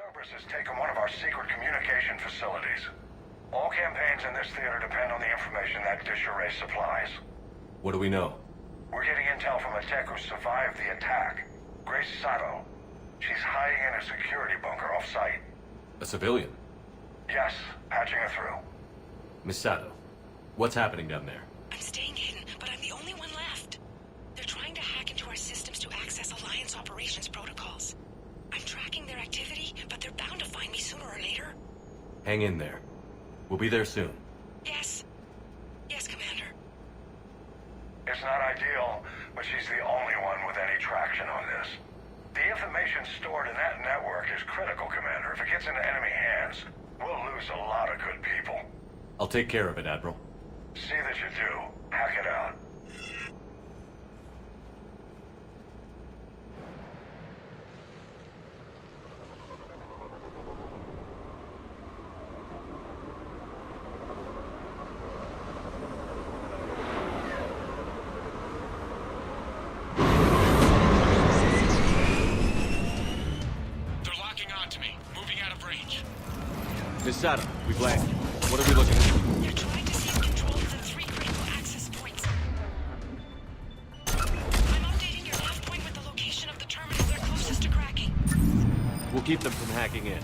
Cerberus has taken one of our secret communication facilities. All campaigns in this theater depend on the information that dish array supplies.
What do we know?
We're getting intel from a tech who survived the attack. Grace Sato. She's hiding in a security bunker off-site.
A civilian?
Yes, patching her through.
Miss Sato, what's happening down there?
I'm staying hidden, but I'm the only one left. They're trying to hack into our systems to access Alliance operations protocols. I'm tracking their activity, but they're bound to find me sooner or later.
Hang in there. We'll be there soon.
Yes. Yes, Commander.
It's not ideal, but she's the only one with any traction on this. The information stored in that network is critical, Commander. If it gets into enemy hands, we'll lose a lot of good people.
I'll take care of it, Admiral.
See that you do. Hack it out.
Miss Sato, we've landed. What are we looking at?
They're trying to seize control of the 3 critical access points. I'm updating your nav point with the location of the terminal they're closest to cracking.
We'll keep them from hacking in.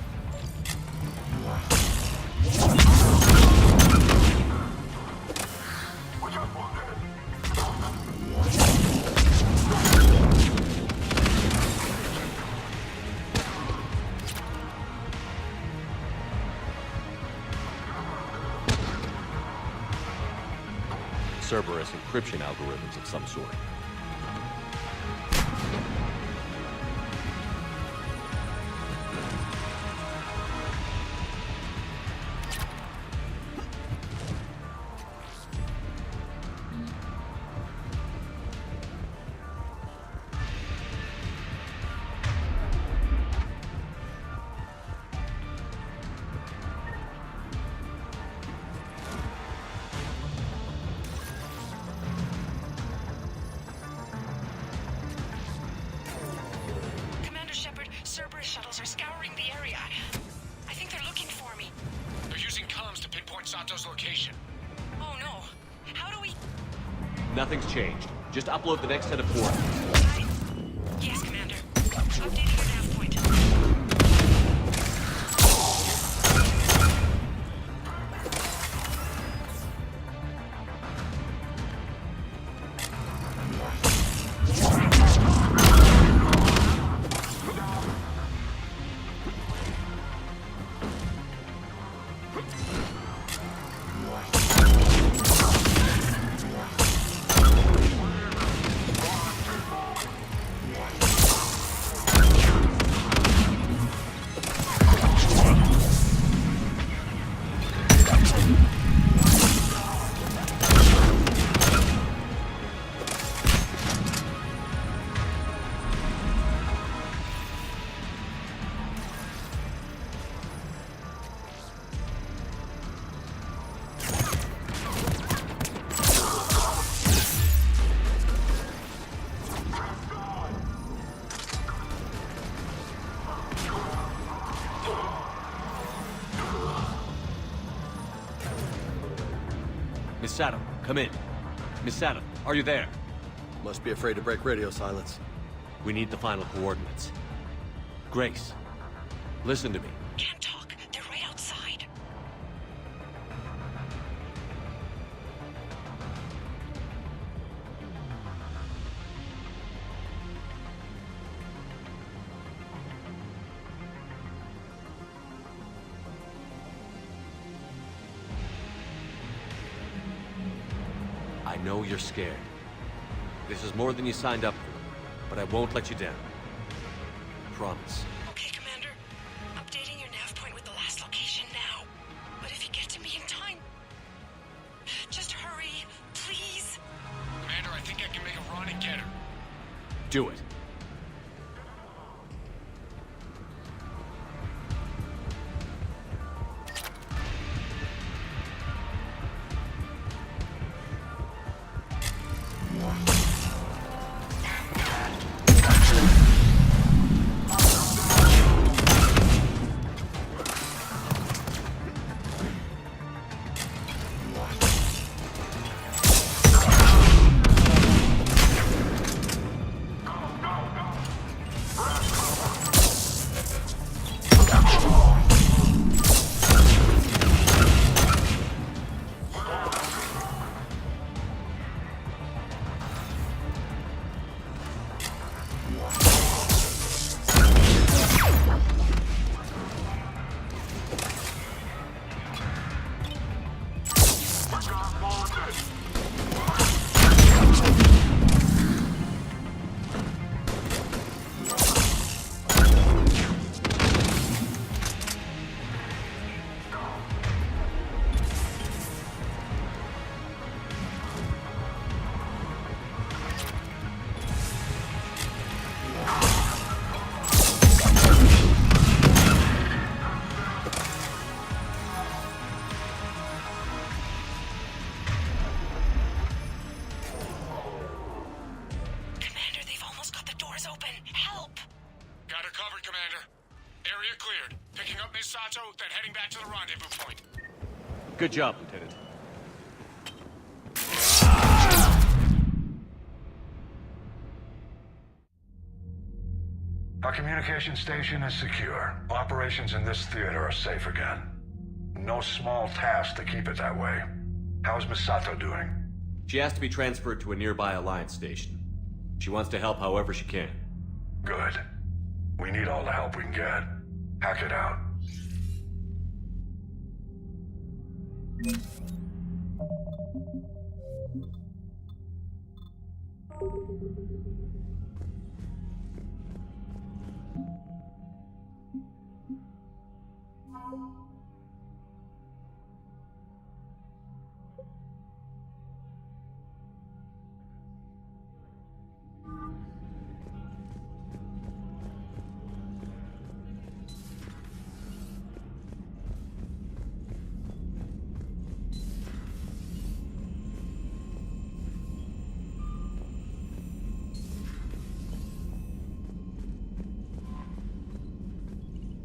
Cerberus encryption algorithms of some sort.
Cerberus shuttles are scouring the area. I think they're looking for me.
They're using comms to pinpoint Sato's location.
Oh no. How do we...
Nothing's changed. Just upload the next set of coordinates.
Yes, Commander. Updating your nav point.
Miss Sato, come in. Miss Sato, are you there?
Must be afraid to break radio silence.
We need the final coordinates. Grace, listen to me.
Can't talk. They're right outside.
I know you're scared. This is more than you signed up for, but I won't let you down. Promise.
Okay, Commander. Updating your nav point with the last location now. But if you get to me in time... just hurry, please.
Commander, I think I can make a run and get her.
Do it.
up Miss Sato, then heading back to the rendezvous point.
Good job, Lieutenant.
Our communication station is secure. Operations in this theater are safe again. No small task to keep it that way. How's Miss Sato doing?
She has to be transferred to a nearby Alliance station. She wants to help however she can.
Good. We need all the help we can get. Hack it out.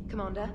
Commander?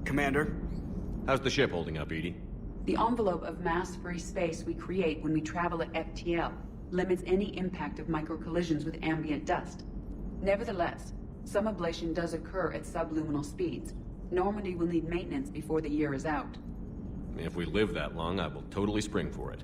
Commander?
How's the ship holding up, Edie?
The envelope of mass-free space we create when we travel at FTL limits any impact of micro-collisions with ambient dust. Nevertheless, some ablation does occur at subluminal speeds. Normandy will need maintenance before the year is out.
If we live that long, I will totally spring for it.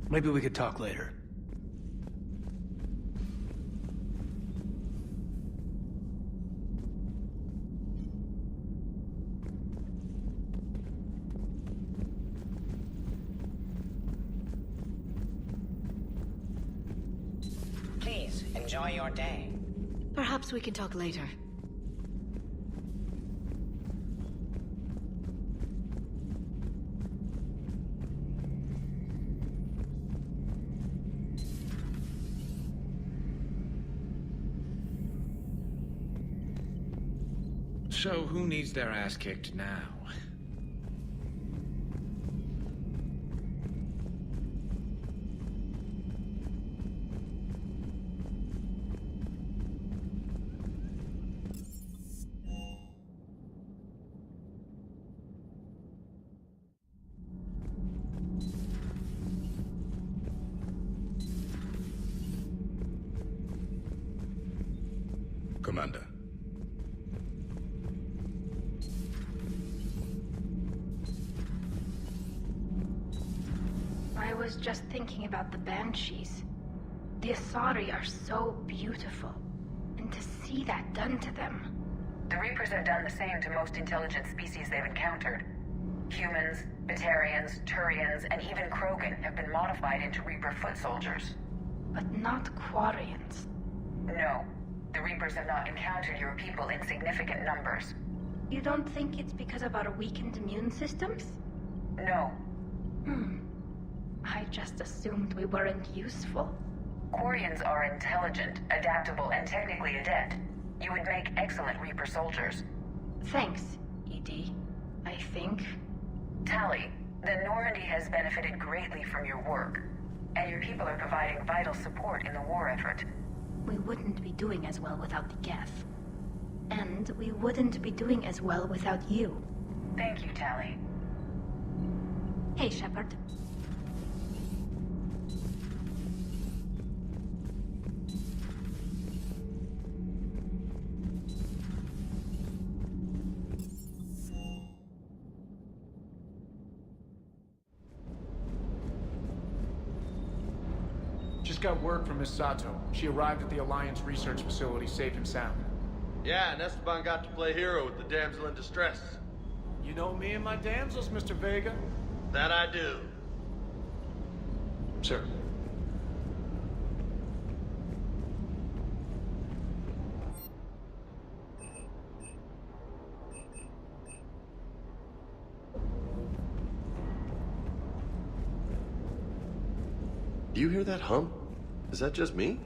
Maybe we could talk later.
Please, enjoy your day.
Perhaps we can talk later.
So who needs their ass kicked now?
Commander.
I was just thinking about the Banshees. The Asari are so beautiful. And to see that done to them...
The Reapers have done the same to most intelligent species they've encountered. Humans, Batarians, Turians, and even Krogan have been modified into Reaper foot soldiers.
But not Quarians.
No. The Reapers have not encountered your people in significant numbers.
You don't think it's because of our weakened immune systems?
No.
I just assumed we weren't useful.
Quarians are intelligent, adaptable, and technically adept. You would make excellent Reaper soldiers.
Thanks, ED. I think.
Tali, the Normandy has benefited greatly from your work, and your people are providing vital support in the war effort.
we wouldn't be doing as well without the Geth. And we wouldn't be doing as well without you.
Thank you, Tally.
Hey, Shepard.
Just got word from Miss Sato. She arrived at the Alliance research facility safe and sound.
Yeah, and Esteban got to play hero with the damsel in distress.
You know me and my damsels, Mr. Vega.
That I do.
Sir.
Do you hear that hum? Is that just me?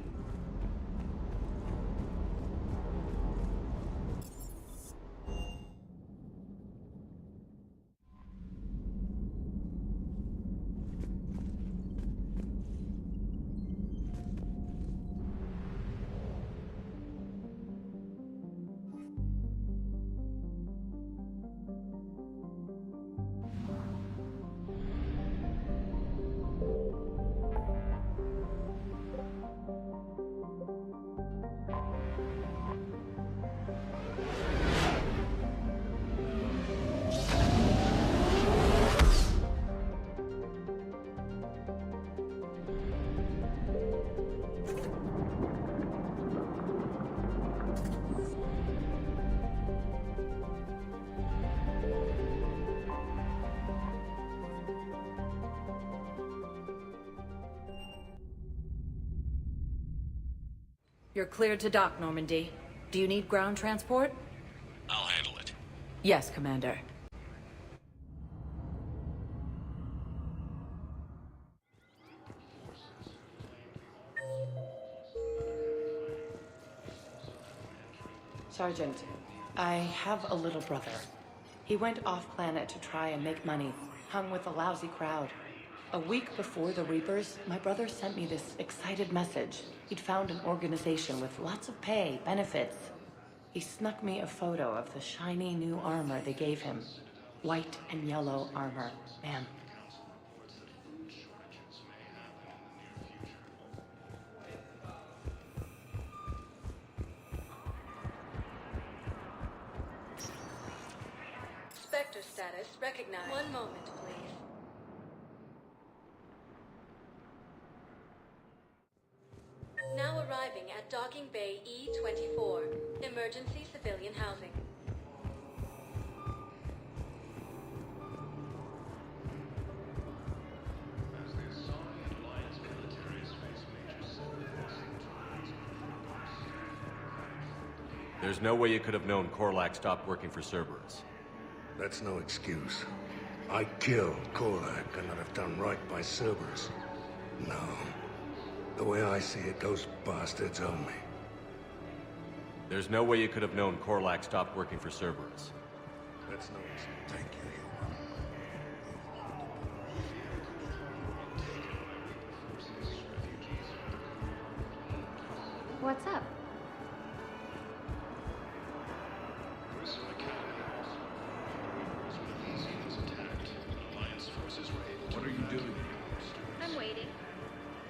You're cleared to dock, Normandy. Do you need ground transport?
I'll handle it.
Yes, Commander.
Sergeant, I have a little brother. He went off-planet to try and make money, hung with a lousy crowd. A week before the Reapers, my brother sent me this excited message. He'd found an organization with lots of pay, benefits. He snuck me a photo of the shiny new armor they gave him. White and yellow armor, ma'am.
Spectre status recognized. One moment, please. Now arriving at Docking Bay E-24, emergency civilian housing.
There's no way you could have known Korlak stopped working for Cerberus.
That's no excuse. I killed Korlak and I'd have done right by Cerberus. No. The way I see it, those bastards owe me.
There's no way you could have known Korlak stopped working for Cerberus.
That's no excuse. Thank you.
What's up?
What are you doing?
I'm waiting.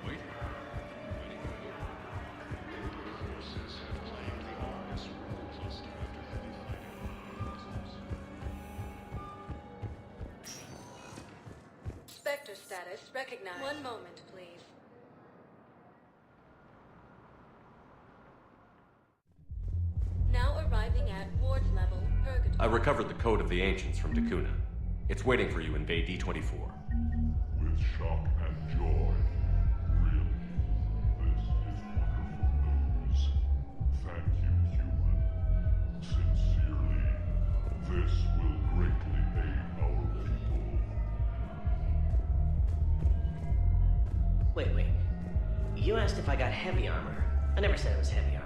Wait.
Spectre status recognized. One moment, please. Now arriving at ward level, Purgatory.
I recovered the code of the Ancients from Dakuna. It's waiting for you in Bay D-24.
With shock and joy. Really, this is wonderful news. Thank you, human. Sincerely, this will greatly aid our people.
Wait. You asked if I got heavy armor. I never said it was heavy armor.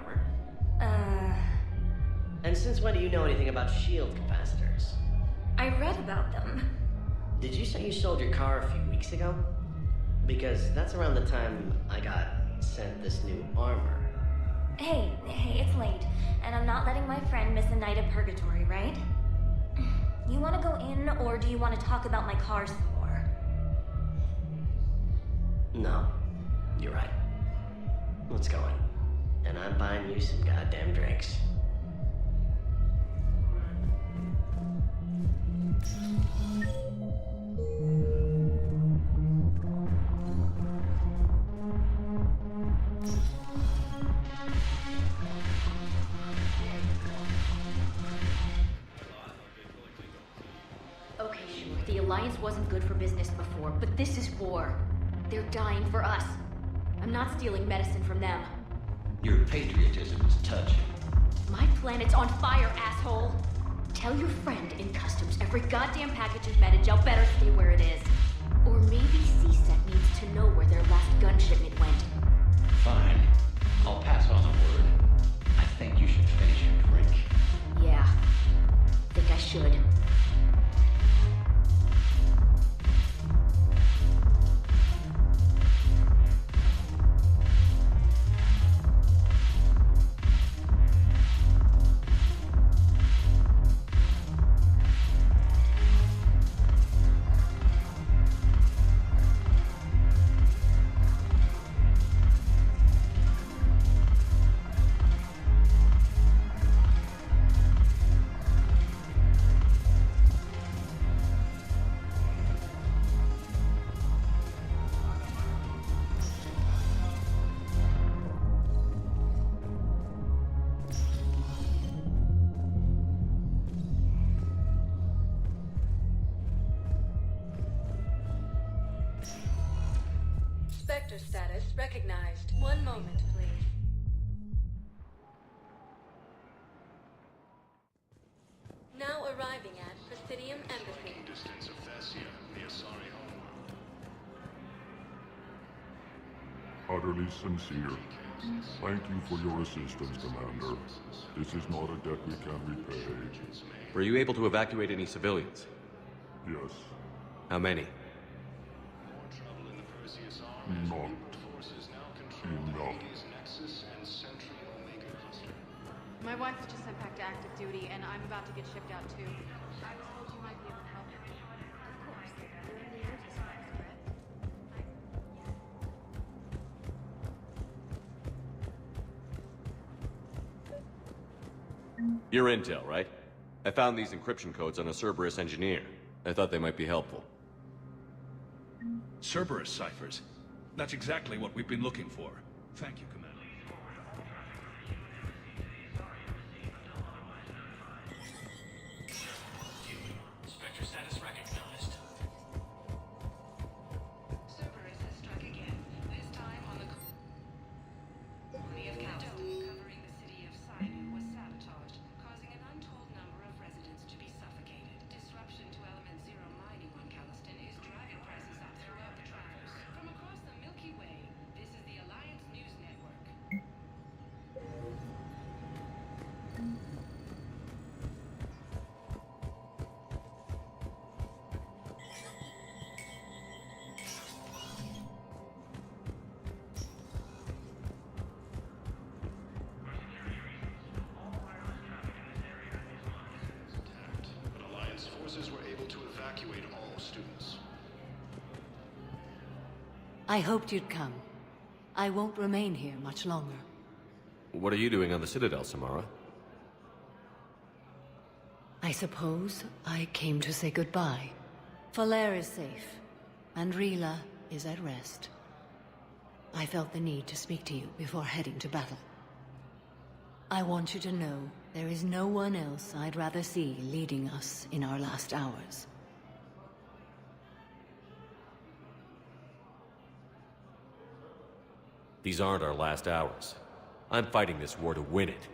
And since when do you know anything about shield capacitors?
I read about them.
Did you say you sold your car a few weeks ago? Because that's around the time I got sent this new armor.
Hey, it's late, and I'm not letting my friend miss a night of purgatory, right? You want to go in, or do you want to talk about my car some more?
No, you're right. Let's go in. And I'm buying you some goddamn drinks.
Okay, sure, the Alliance wasn't good for business before, but this is war. They're dying for us. I'm not stealing medicine from them.
Your patriotism is touching.
My planet's on fire, asshole! Tell your friend in customs every goddamn package of Medagel better stay where it is. Or maybe CSET needs to know where their last gun shipment went.
Fine. I'll pass on the word. I think you should finish your drink.
Yeah. Think I should.
Sector status recognized. One moment, please. Now arriving at Presidium Embassy.
Distance of Thessia, the Asari homeworld. Utterly sincere. Thank you for your assistance, Commander. This is not a debt we can repay.
Were you able to evacuate any civilians?
Yes.
How many?
Not enough.
My wife was just sent back to active duty, and I'm about to get shipped out too. I was told you might be able to help. Of course. You're in the urgent side.
Your intel, right? I found these encryption codes on a Cerberus engineer. I thought they might be helpful.
Cerberus ciphers. That's exactly what we've been looking for. Thank you, Commander.
Spectre status recognized.
Cerberus has struck again, this time on the colony of Citadel covering the city of Sinu was sabotaged, causing an untold number of residents to be suffocated. Disruption to Element Zero mining on Calliston is driving prices up throughout the Triforce. From across the Milky Way, this is the Alliance News Network.
But Alliance forces were able to evacuate all students.
I hoped you'd come. I won't remain here much longer.
What are you doing on the Citadel, Samara?
I suppose I came to say goodbye. Falair is safe, and Rila is at rest. I felt the need to speak to you before heading to battle. I want you to know there is no one else I'd rather see leading us in our last hours.
These aren't our last hours. I'm fighting this war to win it.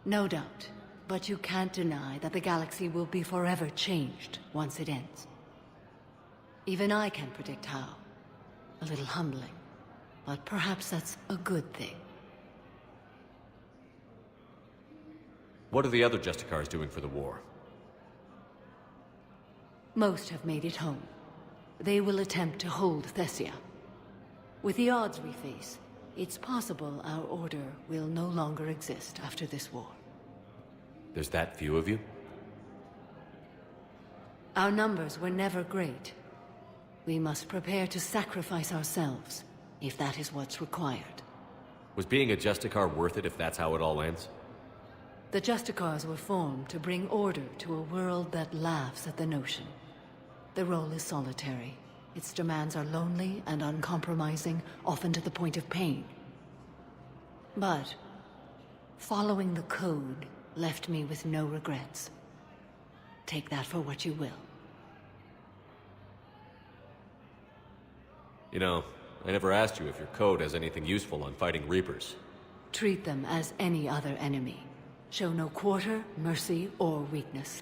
No doubt, but you can't deny that the galaxy will be forever changed once it ends. Even I can't predict how. A little humbling, but perhaps that's a good thing.
What are the other Justicars doing for the war?
Most have made it home. They will attempt to hold Thessia. With the odds we face, It's possible our order will no longer exist after this war.
There's that few of you?
Our numbers were never great. We must prepare to sacrifice ourselves, if that is what's required.
Was being a Justicar worth it if that's how it all ends?
The Justicars were formed to bring order to a world that laughs at the notion. The role is solitary. Its demands are lonely and uncompromising, often to the point of pain. But following the code left me with no regrets. Take that for what you will.
You know, I never asked you if your code has anything useful on fighting Reapers.
Treat them as any other enemy. Show no quarter, mercy, or weakness.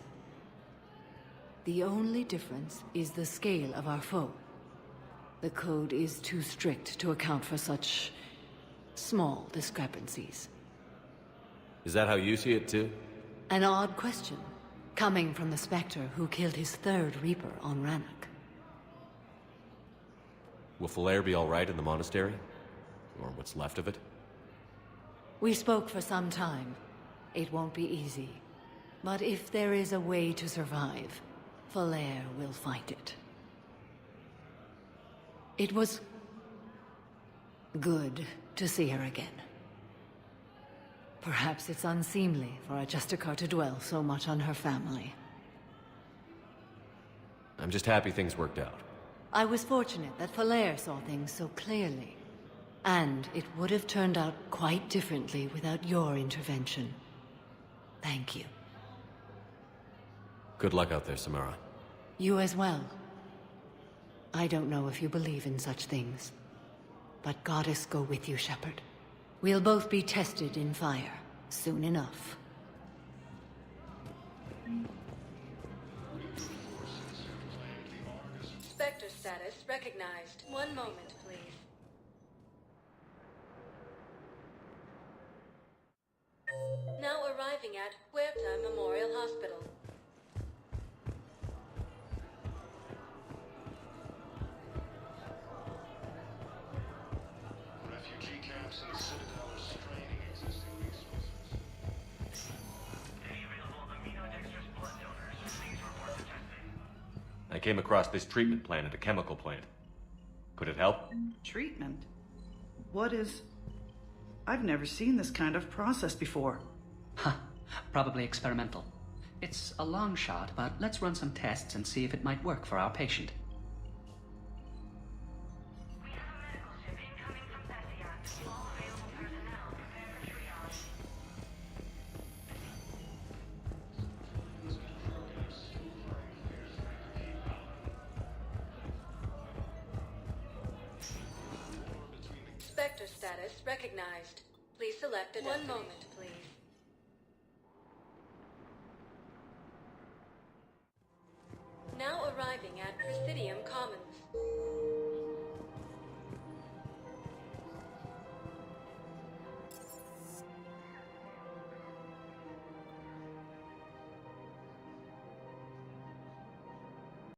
The only difference is the scale of our foe. The code is too strict to account for such small discrepancies.
Is that how you see it too?
An odd question, coming from the Spectre who killed his third Reaper on Rannoch.
Will Falair be alright in the Monastery? Or what's left of it?
We spoke for some time. It won't be easy. But if there is a way to survive, Falair will find it. It was good to see her again. Perhaps it's unseemly for a Justicar to dwell so much on her family.
I'm just happy things worked out.
I was fortunate that Falair saw things so clearly. And it would have turned out quite differently without your intervention. Thank you.
Good luck out there, Samara.
You as well. I don't know if you believe in such things, but Goddess go with you, Shepard. We'll both be tested in fire, soon enough.
Spectre status recognized. One moment, please. Now arriving at Huerta Memorial Hospital.
Refugee camps in the Citadel are straining existing resources. Any available aminodextrous blood donors, please report to testing.
I came across this treatment plant at a chemical plant. Could it help?
Treatment? What is... I've never seen this kind of process before.
Huh. Probably experimental. It's a long shot, but let's run some tests and see if it might work for our patient.
We have a medical ship incoming from Thessia. All available personnel prepare for triage.
Spectre status recognized. Please select a destination. One moment, please. Now arriving at Presidium Commons.